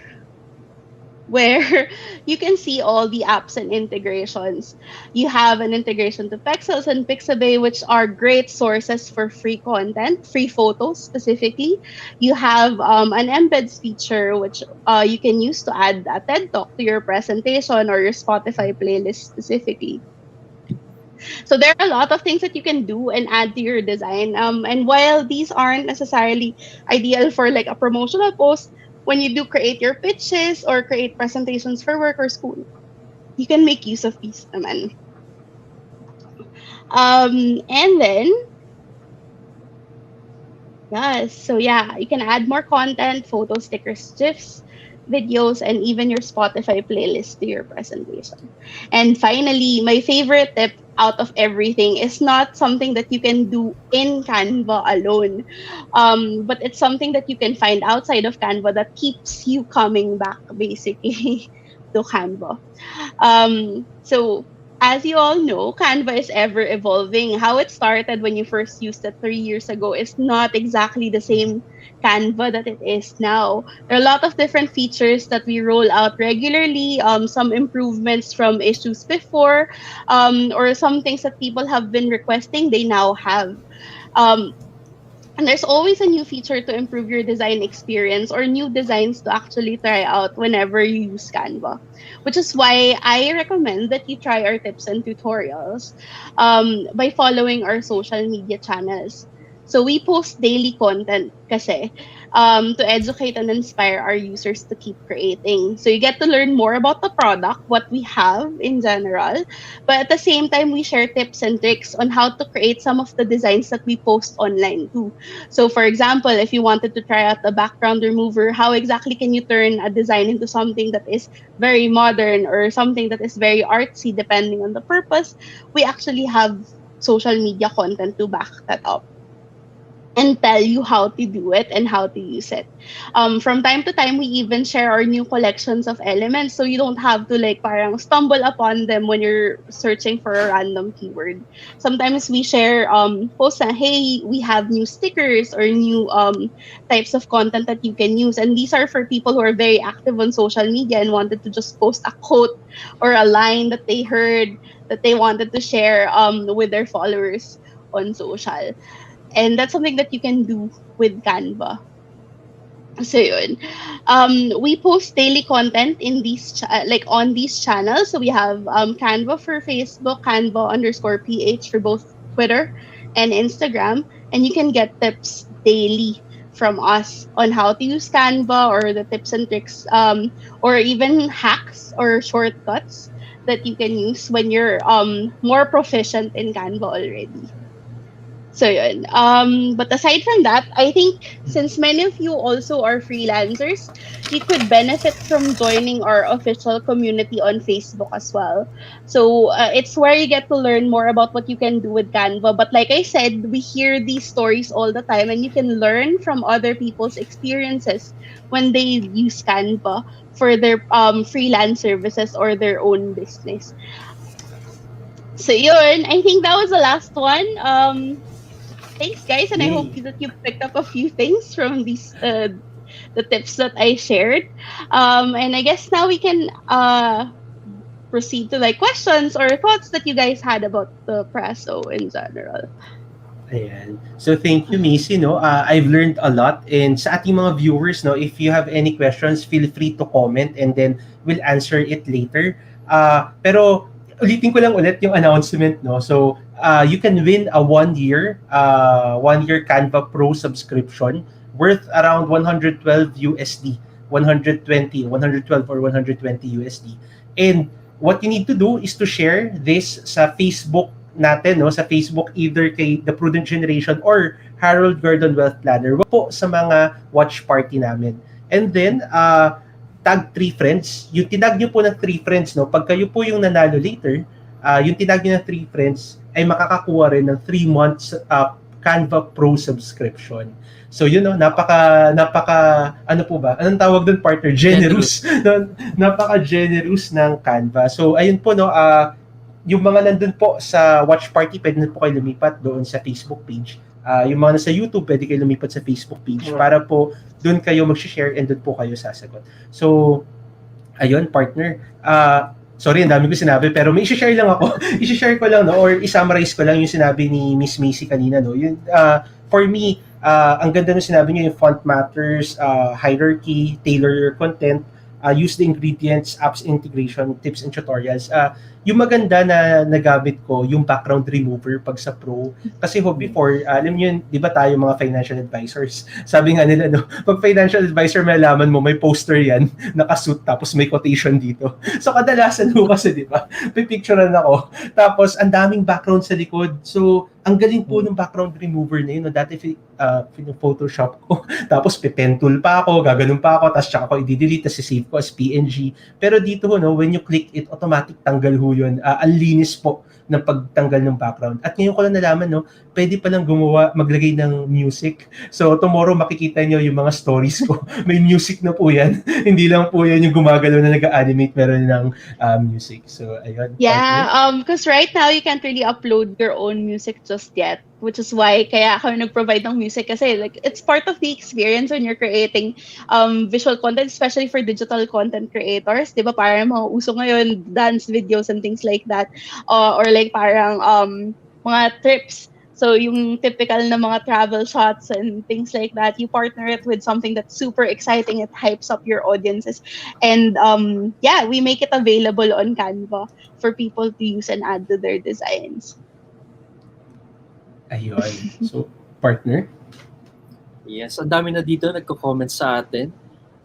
[SPEAKER 3] where you can see all the apps and integrations. You have an integration to Pexels and Pixabay, which are great sources for free content, free photos specifically. You have an embeds feature, which you can use to add a TED Talk to your presentation or your Spotify playlist specifically. So there are a lot of things that you can do and add to your design. And while these aren't necessarily ideal for like a promotional post, when you do create your pitches or create presentations for work or school, you can make use of these naman. And then, yes, so yeah, you can add more content, photos, stickers, GIFs, videos, and even your Spotify playlist to your presentation. And finally, my favorite tip out of everything is not something that you can do in Canva alone. But it's something that you can find outside of Canva that keeps you coming back basically to Canva. So as you all know, Canva is ever evolving. How it started when you first used it 3 years ago is not exactly the same Canva that it is now. There are a lot of different features that we roll out regularly, some improvements from issues before, or some things that people have been requesting, they now have. Um, and there's always a new feature to improve your design experience or new designs to actually try out whenever you use Canva. Which is why I recommend that you try our tips and tutorials by following our social media channels. So we post daily content kasi to educate and inspire our users to keep creating. So you get to learn more about the product, what we have in general, but at the same time, we share tips and tricks on how to create some of the designs that we post online too. So, for example, if you wanted to try out the background remover, how exactly can you turn a design into something that is very modern or something that is very artsy, depending on the purpose? We actually have social media content to back that up and tell you how to do it and how to use it. From time to time, we even share our new collections of elements, so you don't have to like parang stumble upon them when you're searching for a random keyword. Sometimes we share posts na, hey, we have new stickers or new types of content that you can use. And these are for people who are very active on social media and wanted to just post a quote or a line that they heard that they wanted to share with their followers on social. And that's something that you can do with Canva. So yun. We post daily content in these like on these channels. So we have Canva for Facebook, Canva_PH for both Twitter and Instagram, and you can get tips daily from us on how to use Canva or the tips and tricks, or even hacks or shortcuts that you can use when you're more proficient in Canva already. So yun. But aside from that, I think since many of you also are freelancers, you could benefit from joining our official community on Facebook as well. So it's where you get to learn more about what you can do with Canva. But like I said, we hear these stories all the time, and you can learn from other people's experiences when they use Canva for their freelance services or their own business. So yun, I think that was the last one. Thanks, guys, and I hope
[SPEAKER 1] Yay.
[SPEAKER 3] that you picked up a few things from these the tips that I shared. And I guess now we can proceed to like questions or thoughts that you guys had about the Presso in general.
[SPEAKER 1] Ayan. So thank you, Maisie. No, I've learned a lot. And sa ating mga viewers, no, if you have any questions, feel free to comment and then we'll answer it later. Pero ulitin ko lang ulit yung announcement, no. So you can win a 1 year Canva Pro subscription worth around 112 USD, 120, 112 or 120 USD. And what you need to do is to share this sa Facebook natin, no, sa Facebook, either kay The Prudent Generation or Harold Gardon Wealth Planner. Wag po sa mga watch party namin. And then tag 3 friends. Yung tinag nyo po ng 3 friends, no, pag kayo po yung nanalo later, yung tinag nyo ng 3 friends ay makakakuha rin ng 3 months Canva Pro subscription. So yun, no, napaka ano po ba? Anong tawag doon, partner? Generous. Napaka-generous ng Canva. So ayun po, no, yung mga nandun po sa watch party, pwede na po kayo lumipat doon sa Facebook page. Yung mga nasa YouTube, pwede kayo lumipat sa Facebook page para po doon kayo mag-share and doon po kayo sasagot. So, ayun, partner. Sorry, ang dami ko sinabi, pero may i-share lang ako. I-share ko lang, no, or i-summarize ko lang yung sinabi ni Miss Maisie kanina, no. Yun, for me, ang ganda nung sinabi niyo, yung font matters, hierarchy, tailor your content, use the ingredients, apps integration, tips and tutorials. Yung maganda na nagamit ko, yung background remover pag sa Pro. Kasi before, alam niyo yun, di ba tayo mga financial advisors? Sabi nga nila, no, pag financial advisor, malaman mo, may poster yan, nakasuit, tapos may quotation dito. So kadalasan ho kasi, di ba, pipicturean ako. Tapos, ang daming background sa likod. So, ang galing po ng background remover na yun. No? Dati, Photoshop ko. Tapos, pen tool pa ako, gaganon pa ako, tapos tsaka ko i-delete, tapos i-save ko as PNG. Pero dito, no, when you click it, automatic tanggal ho yun. Ang linis po ng pagtanggal ng background. At ngayon ko lang nalaman, no, pwede palang maglagay ng music. So tomorrow makikita nyo yung mga stories ko. May music na po yan. Hindi lang po yan yung gumagalaw na nag-animate, meron ng music. So ayun.
[SPEAKER 3] Yeah, because right now you can't really upload your own music just yet, which is why kaya kami nag-provide ng music kasi like it's part of the experience when you're creating visual content, especially for digital content creators. 'Di ba parang mga uso ngayon dance videos and things like that, or like parang mga trips. So yung typical na mga travel shots and things like that, you partner it with something that's super exciting. It hypes up your audiences, and yeah, we make it available on Canva for people to use and add to their designs.
[SPEAKER 1] Ayun. So, partner?
[SPEAKER 2] Yes, ang dami na dito nagko-comment sa atin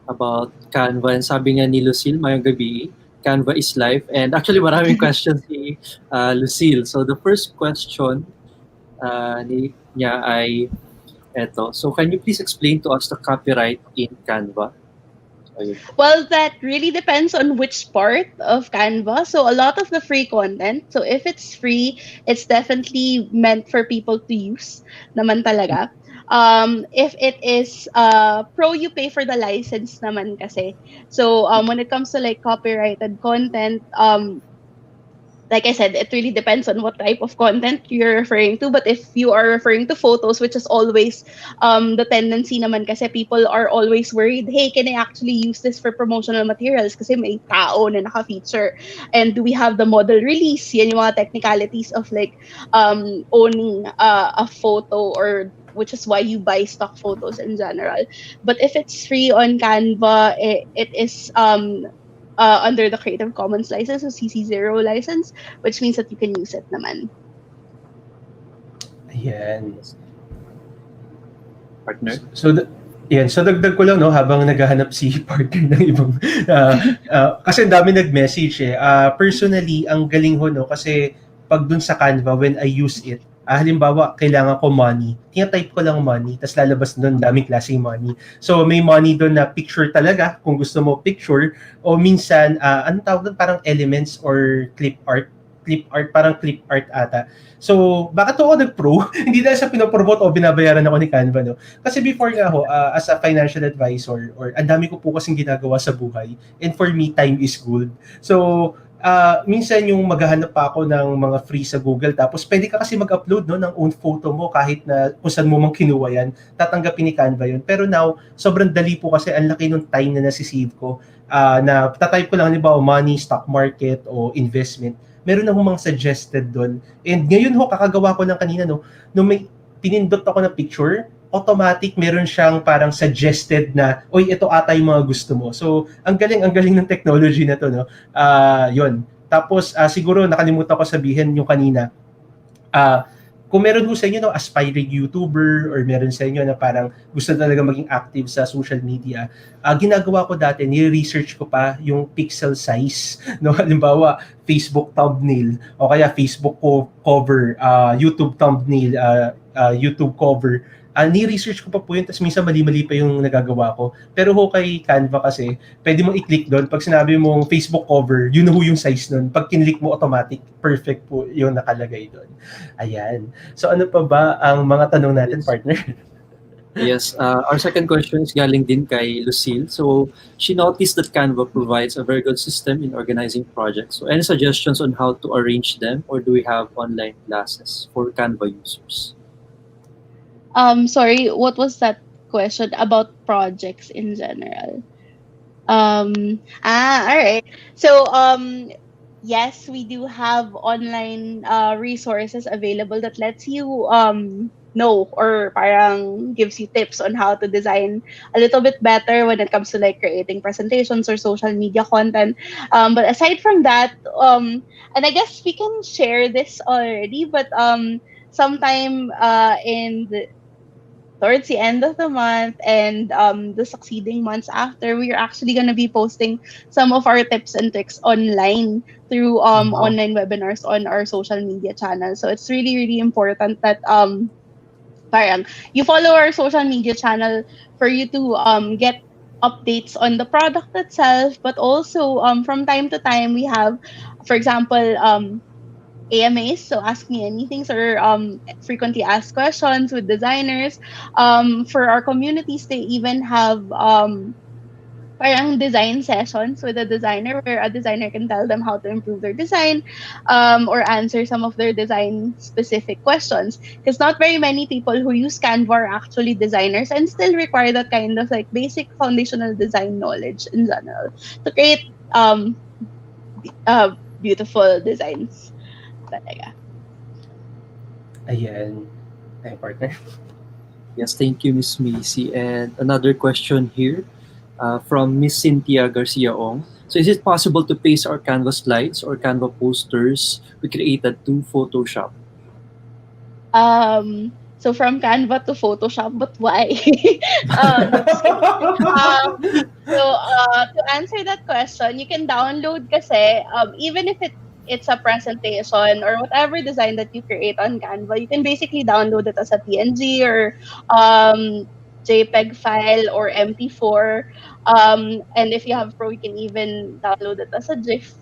[SPEAKER 2] about Canva. And sabi nga ni Lucille, mayong gabi, Canva is life. And actually, maraming questions si Lucille. So, the first question niya ay eto. So, can you please explain to us the copyright in Canva? Ayun.
[SPEAKER 3] Well, that really depends on which part of Canva. So a lot of the free content, so if it's free, it's definitely meant for people to use naman talaga. If it is pro, you pay for the license naman kasi. So when it comes to like copyrighted content, like I said, it really depends on what type of content you're referring to. But if you are referring to photos, which is always the tendency naman kasi people are always worried, hey, can I actually use this for promotional materials? Kasi may tao na naka-feature. And do we have the model release? Yan yung mga technicalities of like owning a photo, or which is why you buy stock photos in general. But if it's free on Canva, it is under the Creative Commons license, so CC0 license, which means that you can use it naman.
[SPEAKER 1] Ayan.
[SPEAKER 2] Partner?
[SPEAKER 1] So dagdag ko lang, no, habang naghahanap si partner ng ibang kasi dami nag-message eh. Personally, ang galing ho, no, kasi pag dun sa Canva, when I use it, halimbawa, kailangan ko money. Tina-type ko lang money, tapos lalabas doon daming klaseng money. So, may money doon na picture talaga, kung gusto mo picture, o minsan, anong tawag doon? Parang elements or clip art, parang clip art ata. So, bakit ako nag-pro? Hindi dahil sa pinopromote o binabayaran ako ni Canva, no? Kasi before nga ako, as a financial advisor, or ang dami ko po kasing ginagawa sa buhay, and for me, time is gold. So, minsan yung maghahanap pa ako ng mga free sa Google, tapos pwede ka kasi mag-upload, no, ng own photo mo kahit na kung saan mo mang kinuha yan, tatanggapin ni Canva yun. Pero now, sobrang dali po kasi ang laki ng time na nasisave ko, na tatype ko lang, halimbawa, money, stock market, o investment. Meron akong mga suggested doon. And ngayon ho, kakagawa ko lang kanina, no, nung may pinindot ako na picture, automatic meron siyang parang suggested na, oy, ito ata yung mga gusto mo. So, ang galing ng technology na to, no? Yun. Tapos, siguro nakalimutan ko sabihin yung kanina, kung meron po sa inyo, no, aspiring YouTuber, or meron sa inyo na parang gusto talaga maging active sa social media, ginagawa ko dati, ni-research ko pa yung pixel size, no? Halimbawa, Facebook thumbnail, o kaya Facebook cover, YouTube thumbnail, YouTube cover. Ni-research ko pa po yun, tapos minsan mali-mali pa yung nagagawa ko. Pero ho kay Canva kasi, pwede mo i-click doon. Pag sinabi mong Facebook cover, yun ho yung size doon. Pag kinlik mo, automatic, perfect po yung nakalagay doon. Ayan. So ano pa ba ang mga tanong natin, partner?
[SPEAKER 2] Yes, our second question is galing din kay Lucille. So she noticed that Canva provides a very good system in organizing projects. So any suggestions on how to arrange them, or do we have online classes for Canva users?
[SPEAKER 3] Sorry, what was that question about projects in general? All right. So, yes, we do have online resources available that lets you know, or parang gives you tips on how to design a little bit better when it comes to like creating presentations or social media content. But aside from that, and I guess we can share this already, but sometime towards the end of the month and the succeeding months after, we're actually going to be posting some of our tips and tricks online through online webinars on our social media channel. So it's really, really important that parang you follow our social media channel for you to get updates on the product itself, but also from time to time we have, for example, AMAs, so ask me anything, or frequently asked questions with designers. For our communities, they even have parang design sessions with a designer where a designer can tell them how to improve their design, or answer some of their design specific questions, because not very many people who use Canva are actually designers and still require that kind of like basic foundational design knowledge in general to create beautiful designs talaga.
[SPEAKER 1] Ayan. Ay, partner.
[SPEAKER 2] Yes, thank you, Miss Maisie. And another question here from Miss Cynthia Garcia Ong. So is it possible to paste our Canva slides or Canva posters we created to Photoshop?
[SPEAKER 3] So from Canva to Photoshop, but why? No, just kidding. To answer that question, you can download kasi even if it's a presentation or whatever design that you create on Canva, you can basically download it as a PNG or JPEG file or MP4. And if you have Pro, you can even download it as a GIF.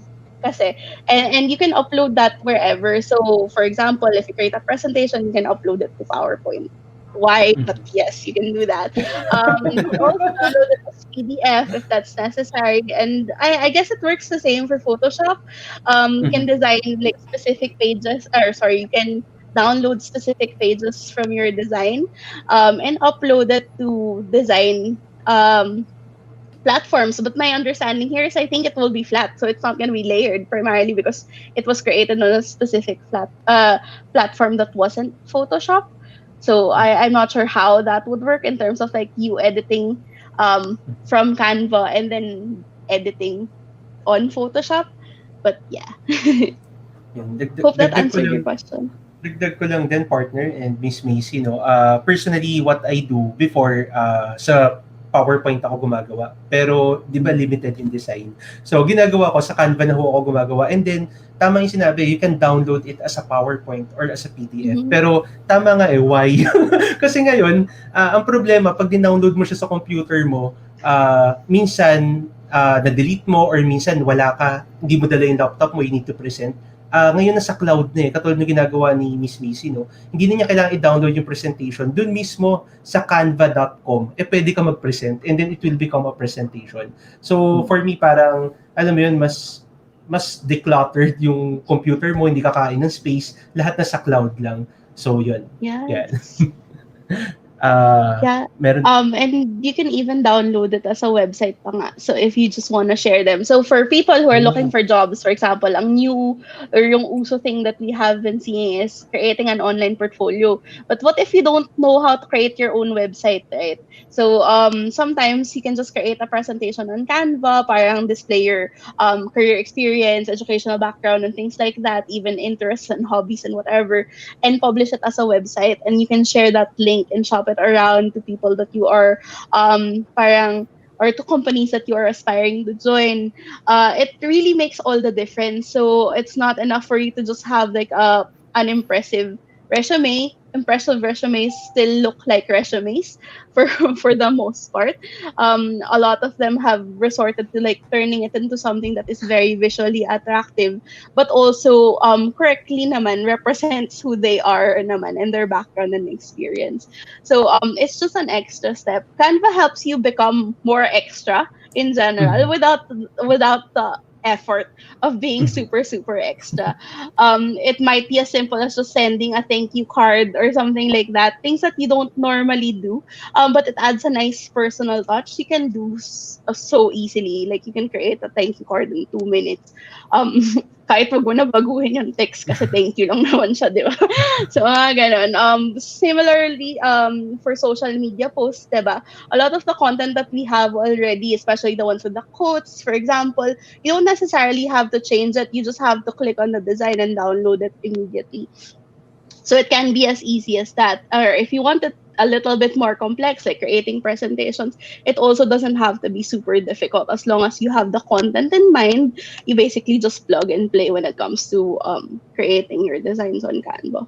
[SPEAKER 3] Kasi, and you can upload that wherever. So, for example, if you create a presentation, you can upload it to PowerPoint. Why? But yes, you can do that. You can also download it as PDF if that's necessary. And I guess it works the same for Photoshop. You can design like specific pages, or sorry, you can download specific pages from your design, and upload it to design platforms. But my understanding here is I think it will be flat, so it's not going to be layered primarily because it was created on a specific flat platform that wasn't Photoshop. So I'm not sure how that would work in terms of like you editing from Canva and then editing on Photoshop. But yeah,
[SPEAKER 1] Yun,
[SPEAKER 3] hope that
[SPEAKER 1] dagdag ko
[SPEAKER 3] answered your
[SPEAKER 1] lang,
[SPEAKER 3] question.
[SPEAKER 1] dagdag ko lang din, partner and Miss Maisie, no? Personally, what I do before, sa PowerPoint ako gumagawa. Pero, di ba, limited yung design. So, ginagawa ko, sa Canva na ho ako gumagawa. And then, tama yung sinabi, you can download it as a PowerPoint or as a PDF. Pero, tama nga why? Kasi ngayon, ang problema, pag dinownload mo siya sa computer mo, minsan, na-delete mo or minsan wala ka, hindi mo dala yung laptop mo, you need to present. Ngayon nasa cloud na katulad ng ginagawa ni Miss Maisie, no? Hindi na niya kailangan i-download yung presentation. Doon mismo sa canva.com, pwede ka mag-present and then it will become a presentation. So, for me, parang, alam mo yun, mas decluttered yung computer mo, hindi kakain ng space, lahat nasa cloud lang. So, yun.
[SPEAKER 3] Yes.
[SPEAKER 1] Yan. Meron.
[SPEAKER 3] And you can even download it as a website pa nga. So if you just want to share them. So for people who are looking for jobs, for example, ang new or yung uso thing that we have been seeing is creating an online portfolio. But what if you don't know how to create your own website, right? So sometimes you can just create a presentation on Canva, parang display your career experience, educational background, and things like that, even interests and hobbies and whatever, and publish it as a website. And you can share that link and shop it around to people that you are parang, or to companies that you are aspiring to join. It really makes all the difference. So it's not enough for you to just have like an impressive resume. Impressive resumes still look like resumes for for the most part. A lot of them have resorted to like turning it into something that is very visually attractive, but also correctly naman represents who they are naman and their background and experience. So it's just an extra step. Canva helps you become more extra in general without the effort of being super extra. It might be as simple as just sending a thank you card or something like that, things that you don't normally do, but it adds a nice personal touch. You can do so easily, like you can create a thank you card in 2 minutes. Kahit wag mo na baguhin yung text kasi thank you lang naman siya, di ba? So, ganun. Similarly, for social media posts, di ba? A lot of the content that we have already, especially the ones with the quotes, for example, you don't necessarily have to change it. You just have to click on the design and download it immediately. So it can be as easy as that. Or if you want it a little bit more complex, like creating presentations, it also doesn't have to be super difficult. As long as you have the content in mind, you basically just plug and play when it comes to creating your designs on Canva.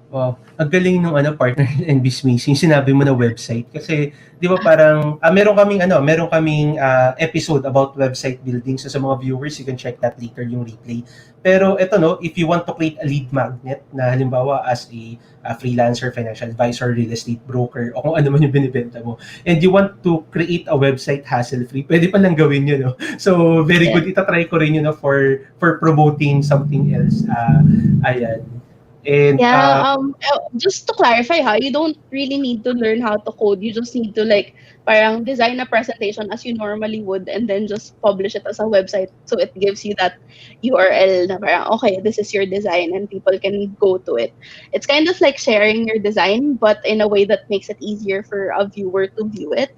[SPEAKER 1] Wow, ang galing nung partner and Bismisi, yung sinabi mo na website kasi 'di ba parang meron kaming episode about website building, so sa mga viewers you can check that later yung replay. Pero eto no, if you want to create a lead magnet na halimbawa as a freelancer, financial advisor, real estate broker o kung ano man yung binibenta mo and you want to create a website hassle-free, pwede pa lang gawin yun no. So very
[SPEAKER 3] Yeah.
[SPEAKER 1] good, itatry ko rin yun no, for promoting something else. Ayan. And
[SPEAKER 3] Yeah, just to clarify you don't really need to learn how to code. You just need to like parang design a presentation as you normally would and then just publish it as a website. So it gives you that URL na parang, okay, this is your design and people can go to it. It's kind of like sharing your design, but in a way that makes it easier for a viewer to view it.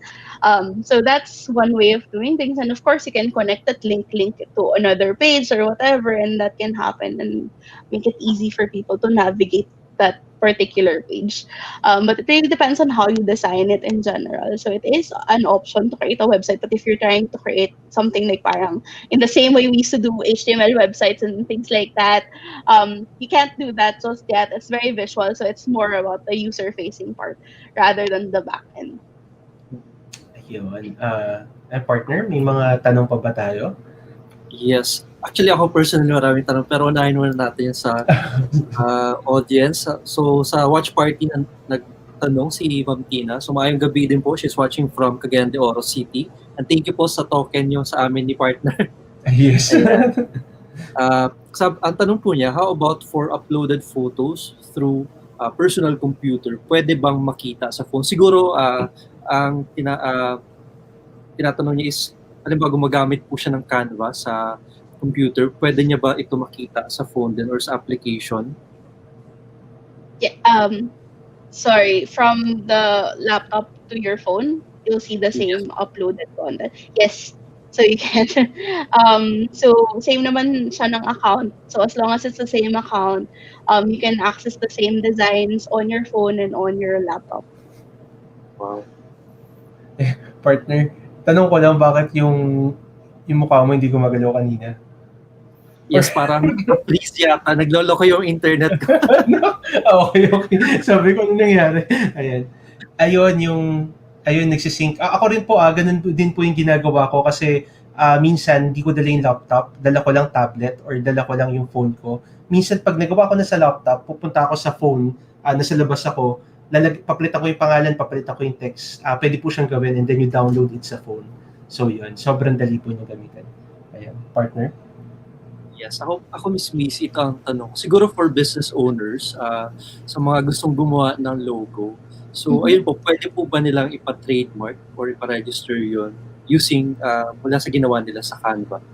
[SPEAKER 3] So that's one way of doing things. And of course, you can connect that link it to another page or whatever, and that can happen and make it easy for people to navigate that particular page. But it really depends on how you design it in general. So it is an option to create a website. But if you're trying to create something like parang in the same way we used to do HTML websites and things like that, you can't do that just yet. It's very visual. So it's more about the user-facing part rather than the back end.
[SPEAKER 1] Ayun. Partner, may mga tanong pa ba tayo?
[SPEAKER 2] Yes. Actually, ako personally maraming tanong, pero unahin muna natin sa audience. So, sa watch party nagtanong si Ma'am Tina. So, maayong gabi din po. She's watching from Cagayan de Oro City. And thank you po sa token yung sa amin ni partner.
[SPEAKER 1] Yes.
[SPEAKER 2] Ang tanong po niya, how about for uploaded photos through personal computer? Pwede bang makita sa phone? Siguro, ang tinatanong niya is, halimbawa gumagamit po siya ng Canva sa computer, pwede niya ba ito makita sa phone din or sa application?
[SPEAKER 3] Yeah, sorry, from the laptop to your phone, you'll see the same uploaded content. Yes, so you can. So same naman siya ng account. So as long as it's the same account, you can access the same designs on your phone and on your laptop.
[SPEAKER 2] Wow.
[SPEAKER 1] Partner, tanong ko lang bakit yung mukha mo hindi gumagalaw kanina?
[SPEAKER 2] Yes, parang please yata. Nagloloko yung internet ko.
[SPEAKER 1] Okay. Sabi ko, ano nangyari? Ayun, nagsisync. Ako rin po, ganun din po yung ginagawa ko kasi minsan, hindi ko dala yung laptop, dala ko lang tablet or dala ko lang yung phone ko. Minsan, pag nagawa ko na sa laptop, pupunta ako sa phone, nasa labas ako, papalitan ko yung pangalan, papalitan ko yung text. Pwede po siyang gawin and then you download it sa phone. So yun, sobrang dali po yung gamitin. Ayan, partner?
[SPEAKER 2] Yes, ako Miss Maisie, ito ang tanong. Siguro for business owners, sa mga gustong gumawa ng logo. So, ayun po, pwede po ba nilang ipa-trademark or ipa-register yun using mula sa ginawa nila sa Canva?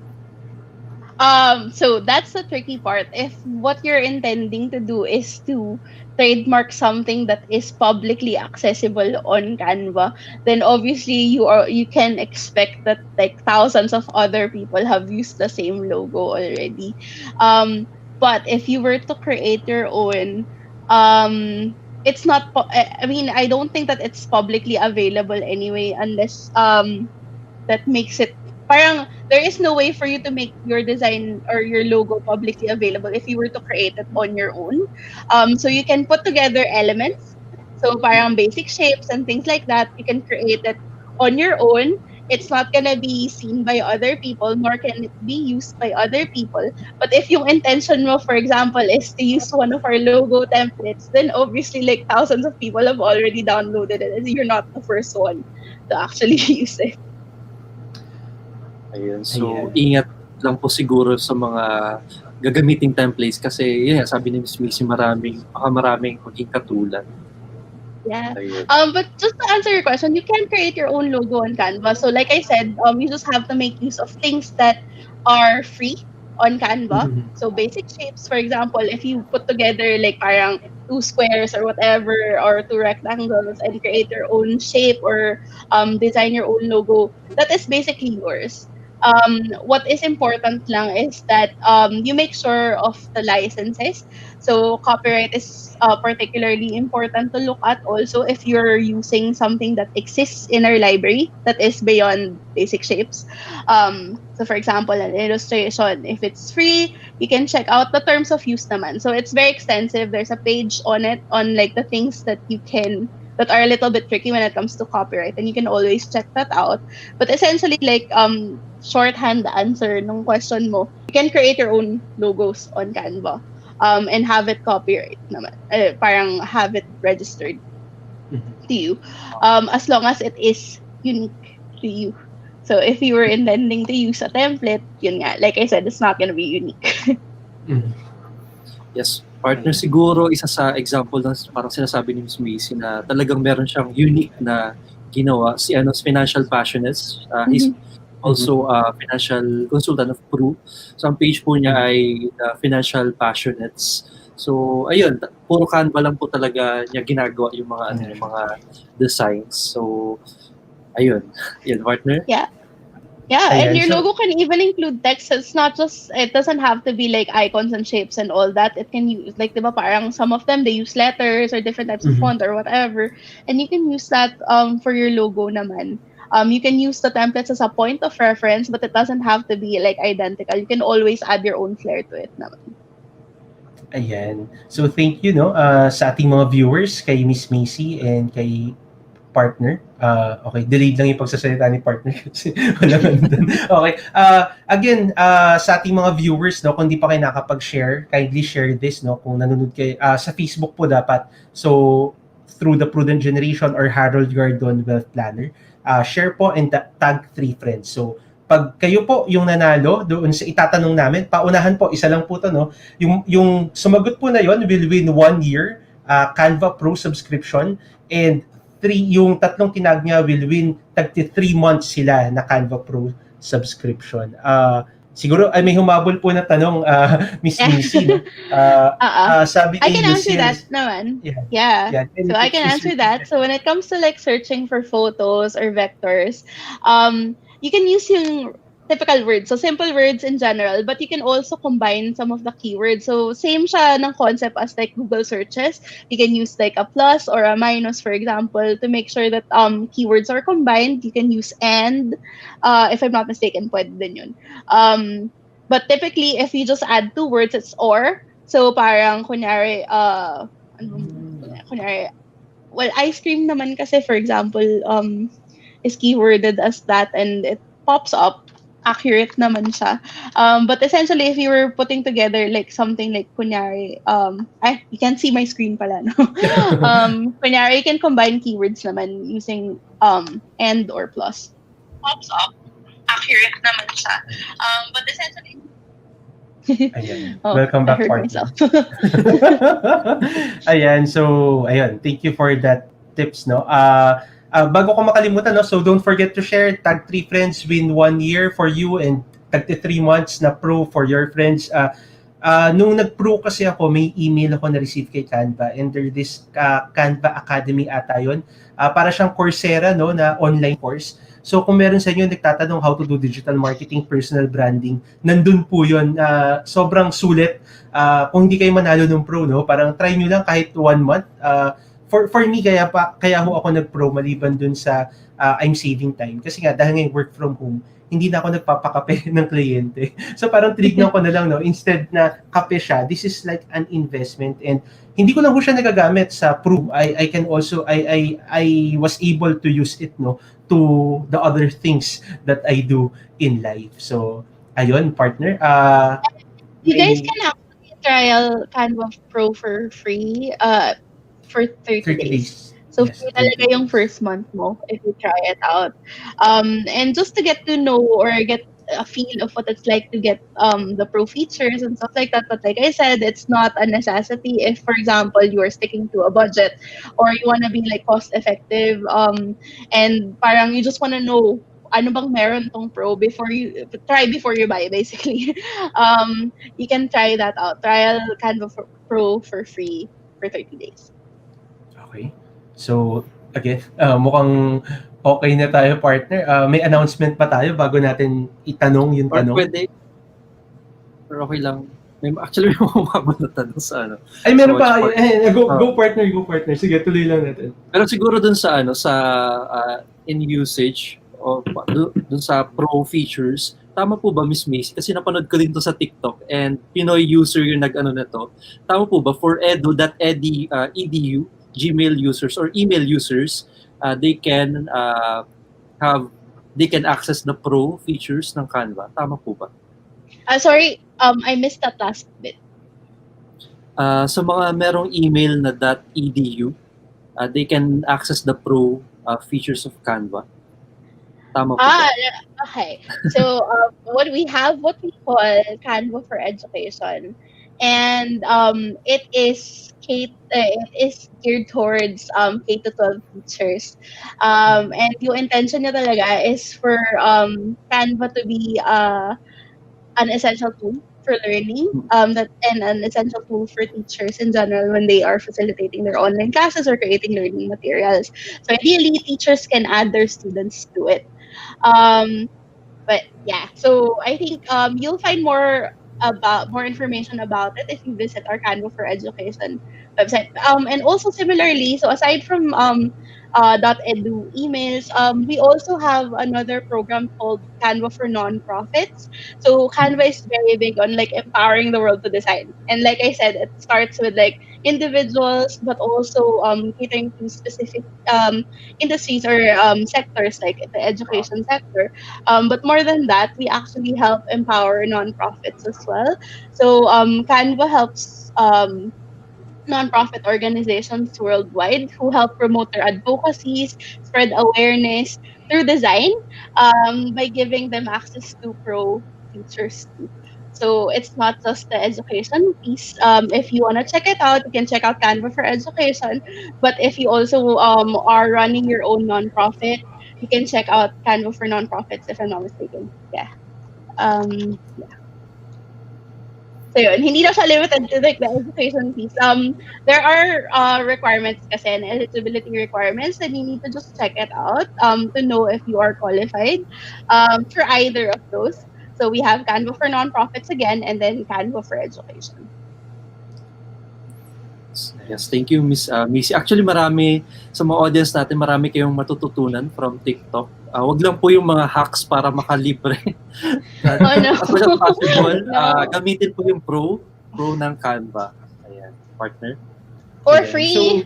[SPEAKER 3] So that's the tricky part. If what you're intending to do is to trademark something that is publicly accessible on Canva, then obviously you can expect that like thousands of other people have used the same logo already. But if you were to create your own, it's not. I mean, I don't think that it's publicly available anyway, unless that makes it. Parang there is no way for you to make your design or your logo publicly available if you were to create it on your own. So you can put together elements. So parang basic shapes and things like that. You can create it on your own. It's not gonna be seen by other people, nor can it be used by other people. But if yung intention mo, for example, is to use one of our logo templates, then obviously like thousands of people have already downloaded it, and you're not the first one to actually use it.
[SPEAKER 2] Ayun. So, ingat lang po siguro sa mga gagamiting templates kasi yun, sabi ni Miss Maisie, maraming maging katulad.
[SPEAKER 3] Yeah. But just to answer your question, you can create your own logo on Canva. So like I said, you just have to make use of things that are free on Canva. So basic shapes, for example, if you put together like parang 2 squares or whatever or 2 rectangles and create your own shape or design your own logo, that is basically yours. What is important lang is that you make sure of the licenses. So copyright is particularly important to look at also if you're using something that exists in our library that is beyond basic shapes. So for example, an illustration, if it's free, you can check out the terms of use naman. So it's very extensive. There's a page on it on like the things that you can that are a little bit tricky when it comes to copyright, and you can always check that out. But essentially, like shorthand answer ng question mo, you can create your own logos on Canva, and have it copyright naman. Parang have it registered to you, as long as it is unique to you. So if you were intending to use a template, yun nga, like I said, it's not gonna be unique.
[SPEAKER 2] Yes, partner, siguro isa sa example ng parang sinasabi ni Ms. Maisie na talagang meron siyang unique na ginawa si Financial Passionates. He's also a financial consultant of Peru. So ang page po niya ay Financial Passionates. So ayun, puro Canva lang po talaga niya ginagawa yung mga yung mga designs. So ayun, partner.
[SPEAKER 3] Yeah,
[SPEAKER 1] Ayan,
[SPEAKER 3] and your
[SPEAKER 1] so-
[SPEAKER 3] logo can even include text. It's not just, it doesn't have to be like icons and shapes and all that. It can use, like, diba, parang some of them, they use letters or different types of font or whatever. And you can use that for your logo naman. You can use the templates as a point of reference, but it doesn't have to be like identical. You can always add your own flair to it naman.
[SPEAKER 1] Ayan. So thank you sa ating mga viewers, kay Miss Maisie and kay partner. Okay, delayed lang yung pagsasalita ni partner kasi wala man dun. Okay. Again, sa ating mga viewers, kung di pa kayo nakapag-share, kindly share this, kung nanonood kayo sa Facebook po dapat. So, through the Prudent Generation or Harold Gardon Wealth Planner, share po and tag 3 friends. So, pag kayo po yung nanalo doon sa itatanong namin, paunahan po, isa lang po to, yung sumagot po na yon will win 1 year CANVA Pro Subscription, and yung tatlong tinag niya will win 3 months sila na CANVA Pro Subscription. Siguro ay may humabol po na tanong, Miss Maisie, sabi
[SPEAKER 3] I
[SPEAKER 1] ni
[SPEAKER 3] can answer
[SPEAKER 1] Lucille,
[SPEAKER 3] that naman.
[SPEAKER 1] Yeah.
[SPEAKER 3] So I can answer that. So when it comes to like searching for photos or vectors, you can use yung typical words, so simple words in general, but you can also combine some of the keywords. So same siya ng concept as like Google searches. You can use like a plus or a minus, for example, to make sure that keywords are combined. You can use and, if I'm not mistaken, pwede din yun. But typically, if you just add 2 words, it's or. So parang kunyari, well, ice cream naman kasi, for example, is keyworded as that, and it pops up. Accurate naman siya. But essentially, if you were putting together like something like kunyari, you can see my screen pala, no? Kunyari, you can combine keywords naman using and or plus. Pops up. Accurate naman siya. But essentially,
[SPEAKER 1] ayan. Welcome back, partner. Ayan, so, thank you for that tips, bago ko makalimutan, so don't forget to share, tag 3 friends, win 1 year for you, and tag 3 months na pro for your friends. Nung nag-pro kasi ako, may email ako na-receive kay Canva, and there's this Canva Academy ata yun. Para siyang Coursera, na online course. So kung meron sa inyo nagtatanong how to do digital marketing, personal branding, nandun po yun. Sobrang sulit. Kung hindi kayo manalo ng pro, parang try nyo lang kahit 1 month. For me, kaya ho ako nag-pro maliban dun sa I'm saving time. Kasi nga, dahil ngayon work from home, hindi na ako nagpapakape ng kliyente. So parang tinignan ko na lang, instead na kape siya, this is like an investment, and hindi ko lang ho siya nagagamit sa pro. I can also, I was able to use it, to the other things that I do in life. So, ayun, partner.
[SPEAKER 3] You guys can actually trial Canva Pro for free. For 30 days. So,
[SPEAKER 1] Yes,
[SPEAKER 3] free talaga yung first month mo if you try it out. And just to get to know or get a feel of what it's like to get the pro features and stuff like that. But like I said, it's not a necessity if, for example, you are sticking to a budget or you want to be like cost effective, and parang you just want to know ano bang meron tong pro before you buy, basically. You can try that out. Trial Canva Pro for free for 30 days.
[SPEAKER 1] Okay. So, Again, mukhang okay na tayo, partner. May announcement pa tayo bago natin itanong yung
[SPEAKER 2] Or
[SPEAKER 1] tanong?
[SPEAKER 2] pwede, or okay lang. Actually, may mga na tanong sa ano.
[SPEAKER 1] Ay, meron
[SPEAKER 2] sa
[SPEAKER 1] pa.
[SPEAKER 2] watch
[SPEAKER 1] Go partner, go partner. Sige, tuloy lang natin.
[SPEAKER 2] Pero siguro dun sa in usage o dun sa pro features, tama po ba, Miss Maisie? Kasi napanood ko din to sa TikTok and Pinoy user yung nag-ano na to. Tama po ba for edu, Gmail users or email users, they can access the pro features ng Canva. Tama po ba?
[SPEAKER 3] Sorry, I missed that last bit.
[SPEAKER 2] Sa mga merong email na .edu, they can access the pro features of Canva. Tama po ba?
[SPEAKER 3] Okay. So what we call Canva for Education, and it is geared towards K-12 teachers, and yung intention niya talaga is for Canva to be an essential tool for learning, and an essential tool for teachers in general when they are facilitating their online classes or creating learning materials. So ideally, teachers can add their students to it. But yeah, so I think you'll find more information about it if you visit our Canva for Education website. And also similarly, so aside from .edu emails, we also have another program called Canva for Nonprofits. So Canva is very big on like empowering the world to design, and like I said, it starts with like individuals, but also catering to specific industries or sectors like the education sector. But more than that, we actually help empower nonprofits as well. So Canva helps nonprofit organizations worldwide who help promote their advocacies, spread awareness through design, by giving them access to pro features too. So it's not just the education piece. If you want to check it out, you can check out Canva for Education. But if you also are running your own nonprofit, you can check out Canva for Nonprofits, if I'm not mistaken. Yeah. Yeah. So yun, hindi na siya limited to like the education piece. There are requirements kasi and eligibility requirements, and you need to just check it out to know if you are qualified for either of those. So we have Canva for Nonprofits again, and then Canva for Education.
[SPEAKER 2] Yes, thank you, Miss Maisie. Actually, marami sa mga audience natin, marami kayong matututunan from TikTok. Wag lang po yung mga hacks para makalibre.
[SPEAKER 3] Oh, no.
[SPEAKER 2] As much as possible,
[SPEAKER 3] No.
[SPEAKER 2] gamitin po yung pro ng Canva. Ayan, partner.
[SPEAKER 3] For
[SPEAKER 1] Ayan.
[SPEAKER 3] free.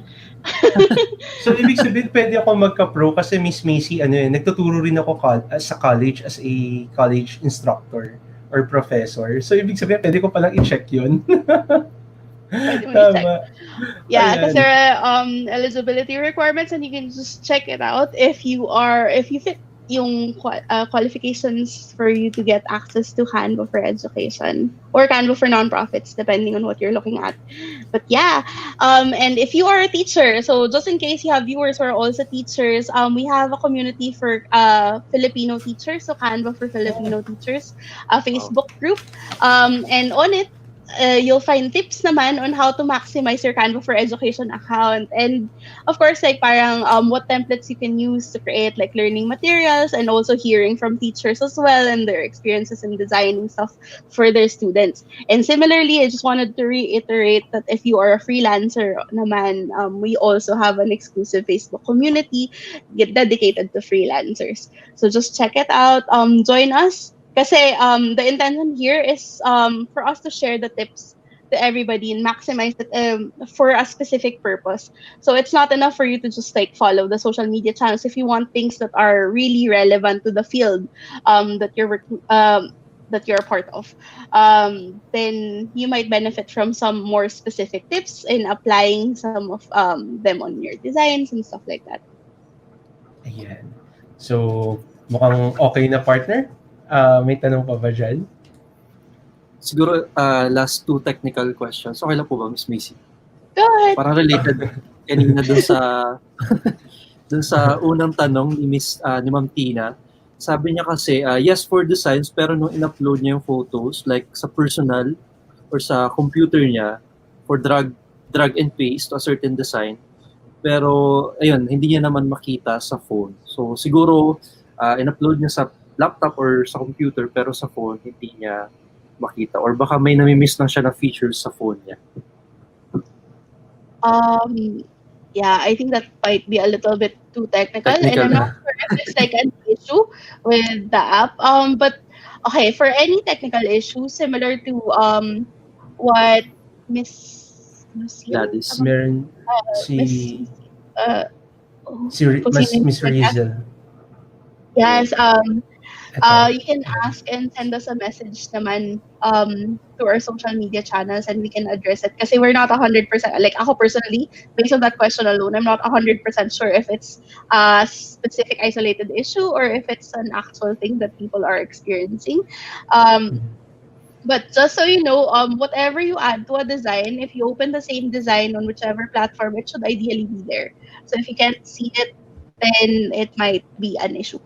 [SPEAKER 1] So ibig sabihin, pwede ako magka-pro kasi Miss Maisie, nagtuturo rin ako sa college as a college instructor or professor. So ibig sabihin, pwede ko palang i-check yun. Tama.
[SPEAKER 3] Yeah,
[SPEAKER 1] Ayan.
[SPEAKER 3] because there are eligibility requirements, and you can just check it out if you fit yung qualifications for you to get access to Canva for Education or Canva for Nonprofits, depending on what you're looking at. But yeah, and if you are a teacher, so just in case you have viewers who are also teachers, we have a community for Filipino teachers, so Canva for Filipino teachers, a Facebook group, and on it, you'll find tips naman on how to maximize your Canva for Education account, and of course like parang what templates you can use to create like learning materials, and also hearing from teachers as well and their experiences in designing stuff for their students. And similarly, I just wanted to reiterate that if you are a freelancer naman, we also have an exclusive Facebook community dedicated to freelancers. So just check it out, join us. Kasi the intention here is for us to share the tips to everybody and maximize it for a specific purpose. So it's not enough for you to just like follow the social media channels. If you want things that are really relevant to the field that you're a part of, then you might benefit from some more specific tips in applying some of them on your designs and stuff like that.
[SPEAKER 1] Ayan. So, mukhang okay na, partner. May tanong pa ba dyan?
[SPEAKER 2] Siguro last two technical questions. Okay lang po ba, Miss Maisie?
[SPEAKER 3] Go ahead.
[SPEAKER 2] Parang related kanina dun sa unang tanong ni Ma'am Tina. Sabi niya kasi, yes for designs, pero nung in-upload niya yung photos, like sa personal or sa computer niya, for drag and paste to a certain design, Pero, ayun, hindi niya naman makita sa phone. So, siguro, in-upload niya sa laptop or sa computer, pero sa phone, hindi niya makita. Or baka may nami-miss lang siya na features sa phone niya.
[SPEAKER 3] Yeah, I think that might be a little bit too technical, and
[SPEAKER 2] Technical
[SPEAKER 3] I'm not sure if it's like an issue with the app. But okay, for any technical issue similar to what Miss Yun?
[SPEAKER 2] Gladys.
[SPEAKER 1] Meron
[SPEAKER 3] Miss
[SPEAKER 1] si
[SPEAKER 3] oh,
[SPEAKER 1] si
[SPEAKER 3] kung sino yung
[SPEAKER 1] Miss
[SPEAKER 3] nag-ask.
[SPEAKER 1] Rizel.
[SPEAKER 3] Yes,
[SPEAKER 1] Ito.
[SPEAKER 3] you can ask and send us a message naman to our social media channels, and we can address it. Kasi we're not 100%, like ako personally, based on that question alone, I'm not 100% sure if it's a specific isolated issue or if it's an actual thing that people are experiencing. Um, but just so you know, whatever you add to a design, if you open the same design on whichever platform, it should ideally be there. So if you can't see it, then it might be an issue,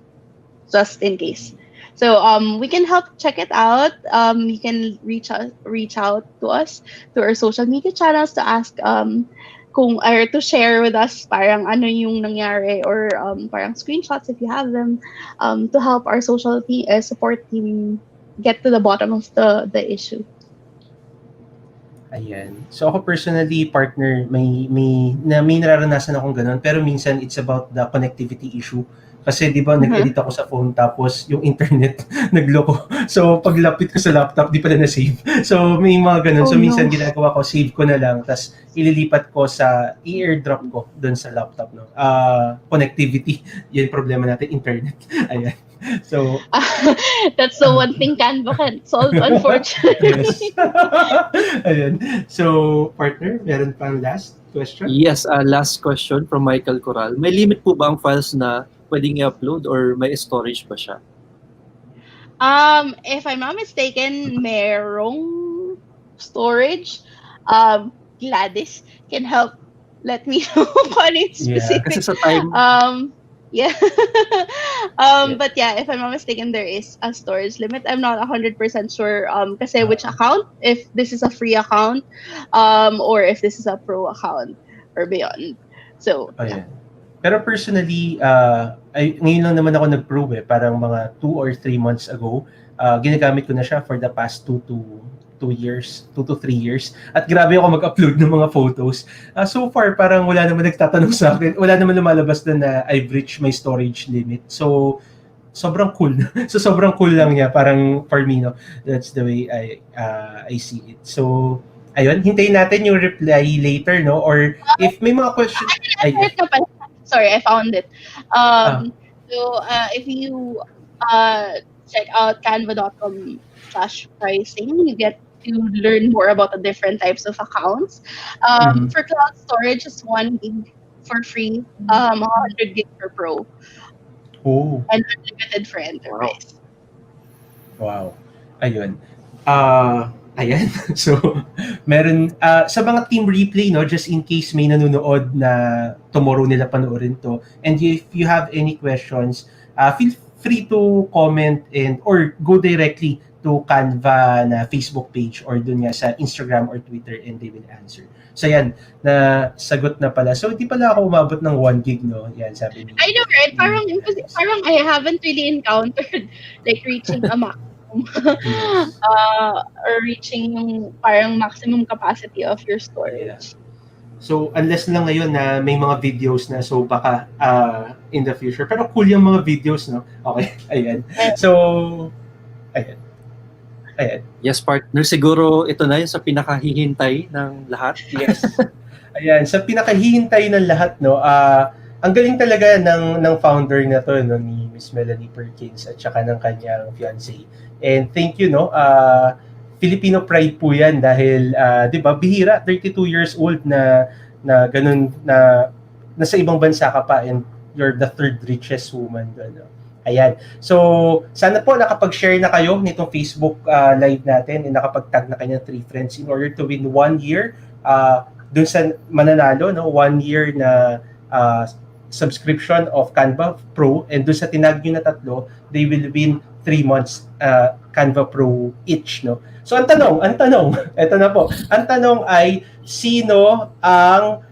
[SPEAKER 3] just in case. So we can help check it out. You can reach out to us to our social media channels to ask kung or to share with us parang ano yung nangyari, or parang screenshots if you have them, to help our support team get to the bottom of the issue.
[SPEAKER 1] Ayan. So ako personally, partner, may nararanasan akong ganun, pero minsan it's about the connectivity issue. Kasi di ba nag-edit ako sa phone tapos yung internet nagloko. So paglapit ko sa laptop, di pala na-save. So may mga ganun. So
[SPEAKER 3] Oh,
[SPEAKER 1] minsan
[SPEAKER 3] no.
[SPEAKER 1] ginagawa ko, save ko na lang, tapos ililipat ko sa i-airdrop ko doon sa laptop. No? Connectivity, yun yung problema natin, internet. Ayan. So,
[SPEAKER 3] That's the one thing Canva can solve, unfortunately.
[SPEAKER 1] yes. Ayan. So, partner, meron pang last question?
[SPEAKER 2] Yes, last question from Michael Coral. May limit po ba ang files na pwedeng i-upload or may storage ba siya?
[SPEAKER 3] If I'm not mistaken, merong storage. Gladys can help let me know kung ano yung specific.
[SPEAKER 2] Kasi sa time,
[SPEAKER 3] Yeah. But yeah, if I'm not mistaken, there is a storage limit. I'm not 100% sure kasi which account, if this is a free account, or if this is a pro account or beyond. So,
[SPEAKER 1] Ayan. Pero personally, ngayon lang naman ako nag-pro parang mga 2 or 3 months ago. Ginagamit ko na siya for the past 2 to 3 years. At grabe ako mag-upload ng mga photos. So far, parang wala naman nagtatanong sa akin. Wala naman lumalabas na I've reached my storage limit. So, sobrang cool. So, sobrang cool lang niya. Parang for me, no? That's the way I see it. So, ayun, hintayin natin yung reply later, no? Or if may mga questions...
[SPEAKER 3] Sorry, I found it. So, if you check out canva.com/pricing, you get to learn more about the different types of accounts. For cloud storage, it's 1 gig for free, 100 gig for pro.
[SPEAKER 1] Oh.
[SPEAKER 3] And unlimited for enterprise.
[SPEAKER 1] Wow. Ayun. Ayan. So, meron, sa mga team replay, no, just in case may nanonood na tomorrow nila panoorin to, and if you have any questions, feel free to comment or go directly to Canva na Facebook page or dun nga sa Instagram or Twitter, and they will answer. So yan, na sagot na pala. So di pala ako umabot ng 1 gig, no? Yan, sabi ni.
[SPEAKER 3] I know, right? Parang I haven't really encountered like reaching a maximum or reaching yung parang maximum capacity of your storage.
[SPEAKER 1] Yeah. So unless lang ngayon na may mga videos na, so baka in the future. Pero cool yung mga videos, no? Okay, ayan. So, ayan. Ayan.
[SPEAKER 2] Yes, partner. Siguro ito na yun sa pinakahihintay ng lahat.
[SPEAKER 1] Yes. Ayan, sa pinakahihintay ng lahat, no, ang galing talaga ng founder na to, no, ni Miss Melanie Perkins at saka ng kanyang fiancé. And thank you, no, Filipino pride po yan dahil, di ba, bihira, 32 years old na ganun, na nasa ibang bansa ka pa and you're the third richest woman doon, no? Ayan. So, sana po nakapag-share na kayo nitong Facebook live natin and nakapag-tag na kanyang 3 friends in order to win 1 year dun sa mananalo, no, 1 year na subscription of Canva Pro, and dun sa tinag nyo na 3, they will win 3 months Canva Pro each, no. So, ang tanong, eto na po. Ang tanong ay, sino ang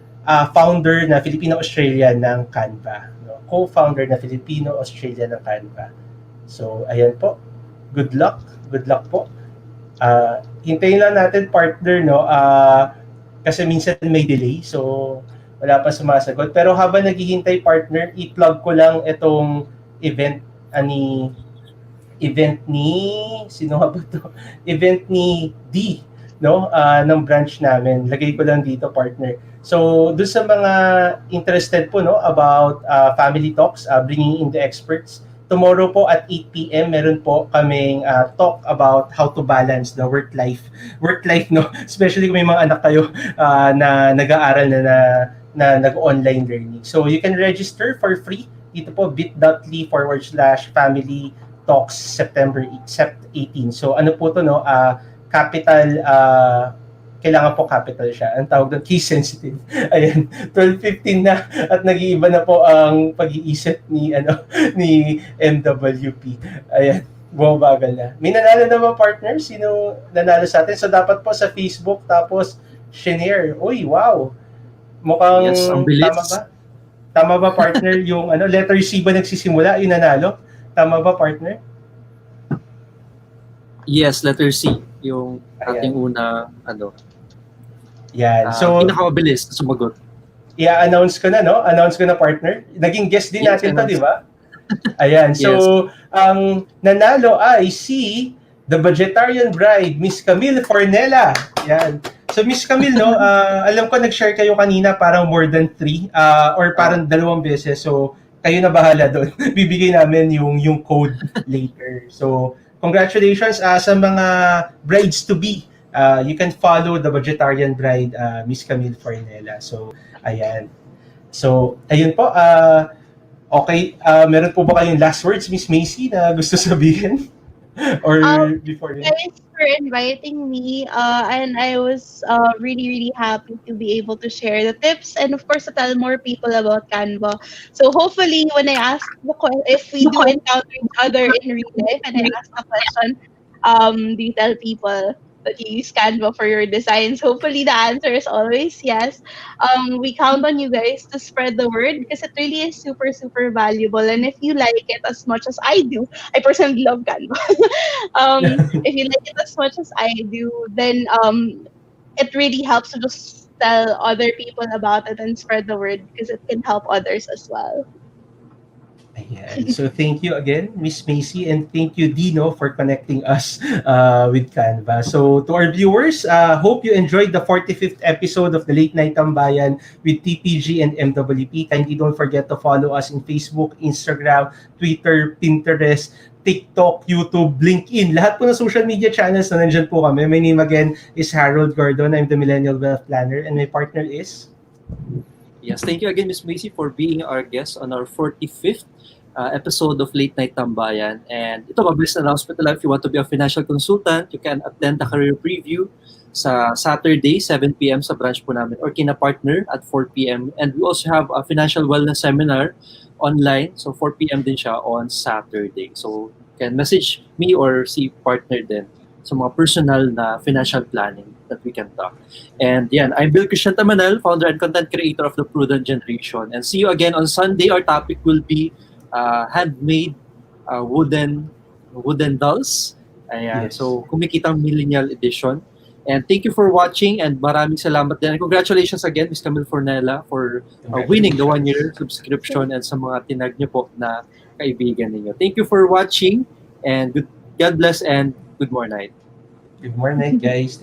[SPEAKER 1] founder na Filipino-Australian ng Canva. No? Co-founder na Filipino-Australian ng Canva. So, ayan po. Good luck. Good luck po. Hintayin lang natin, partner, no? Kasi minsan may delay. So, wala pa sumasagot. Pero habang naghihintay, partner, i-plug ko lang itong event sino nga ba to? Event ni D, no? Ng branch namin. Lagay ko lang dito, partner. So, doon sa mga interested po, no, about family talks, bringing in the experts, tomorrow po at 8 p.m. meron po kaming talk about how to balance the work life, no? Especially kung may mga anak kayo na nag-aaral na nag-online learning. So you can register for free dito po bit.ly/family talks Sept 18. So ano po to, no? Capital, kailangan po capital siya. Ang tawag doon, case sensitive. Ayan, 12:15 na at nag-iiba na po ang pag-iisip ni MWP. Ayan, bumabagal na. May nanalo naman, partner. Sino nanalo sa atin? So dapat po sa Facebook, tapos share. Uy, wow. Mukhang
[SPEAKER 2] Yes, ang bilis.
[SPEAKER 1] tama ba? Tama ba, partner? Yung letter C ba nagsisimula? Yung nanalo? Tama ba, partner?
[SPEAKER 2] Yes, letter C. Yung
[SPEAKER 1] Ayan.
[SPEAKER 2] ating una,
[SPEAKER 1] Yan. So,
[SPEAKER 2] pinakamabilis na sumagot.
[SPEAKER 1] i-announce ko na, no? Announce ko na, partner. Naging guest din
[SPEAKER 2] Yes,
[SPEAKER 1] natin to,
[SPEAKER 2] announce.
[SPEAKER 1] di ba? Ayan. So, ang nanalo ay si the vegetarian bride, Miss Camille Fornella. Yan. So, Miss Camille, no? Alam ko nag-share kayo kanina parang more than 3 or parang 2 beses. So, kayo na bahala doon. Bibigay namin yung code later. So, congratulations sa mga brides-to-be. You can follow the vegetarian bride, Miss Camille Fornella. So, ayan. So, ayun po. Okay, meron po ba kayong last words, Miss Maisie, na gusto sabihin? Or before yun?
[SPEAKER 3] Thanks for inviting me. And I was really, really happy to be able to share the tips and, of course, to tell more people about Canva. So hopefully, when I ask if we do encounter each other in real life and I ask the question, do you tell people that you use Canva for your designs? Hopefully, the answer is always yes. We count on you guys to spread the word because it really is super, super valuable. And if you like it as much as I do, I personally love Canva. If you like it as much as I do, then it really helps to just tell other people about it and spread the word because it can help others as well.
[SPEAKER 1] Ayan. So thank you again, Miss Maisie, and thank you, Dino, for connecting us with Canva. So to our viewers, hope you enjoyed the 45th episode of the Late Night Tambayan with TPG and MWP. Kindly don't forget to follow us in Facebook, Instagram, Twitter, Pinterest, TikTok, YouTube, LinkedIn. Lahat po ng social media channels na nandyan po kami. My name again is Harold Gardon. I'm the Millennial Wealth Planner, and my partner is...
[SPEAKER 2] Yes, thank you again, Ms. Maisie, for being our guest on our 45th episode of Late Night Tambayan. And ito, mabilis na announcement na lang. If you want to be a financial consultant, you can attend the career preview sa Saturday, 7 p.m. sa branch po namin, or kina partner at 4 p.m. And we also have a financial wellness seminar online. So 4 p.m. din siya on Saturday. So you can message me or si partner din sa mga personal na financial planning that we can talk. And yan, I'm Bille Temanel, founder and content creator of the Prudent Generation. And see you again on Sunday. Our topic will be handmade wooden dolls. Ayan.
[SPEAKER 1] Yes.
[SPEAKER 2] So, kumikitang Millennial edition. And thank you for watching and maraming salamat din. And congratulations again, Ms. Camille Fornella, for winning the 1-year subscription and sa mga tinag niyo po na kaibigan ninyo. Thank you for watching and God bless and good morning.
[SPEAKER 1] Good morning, guys.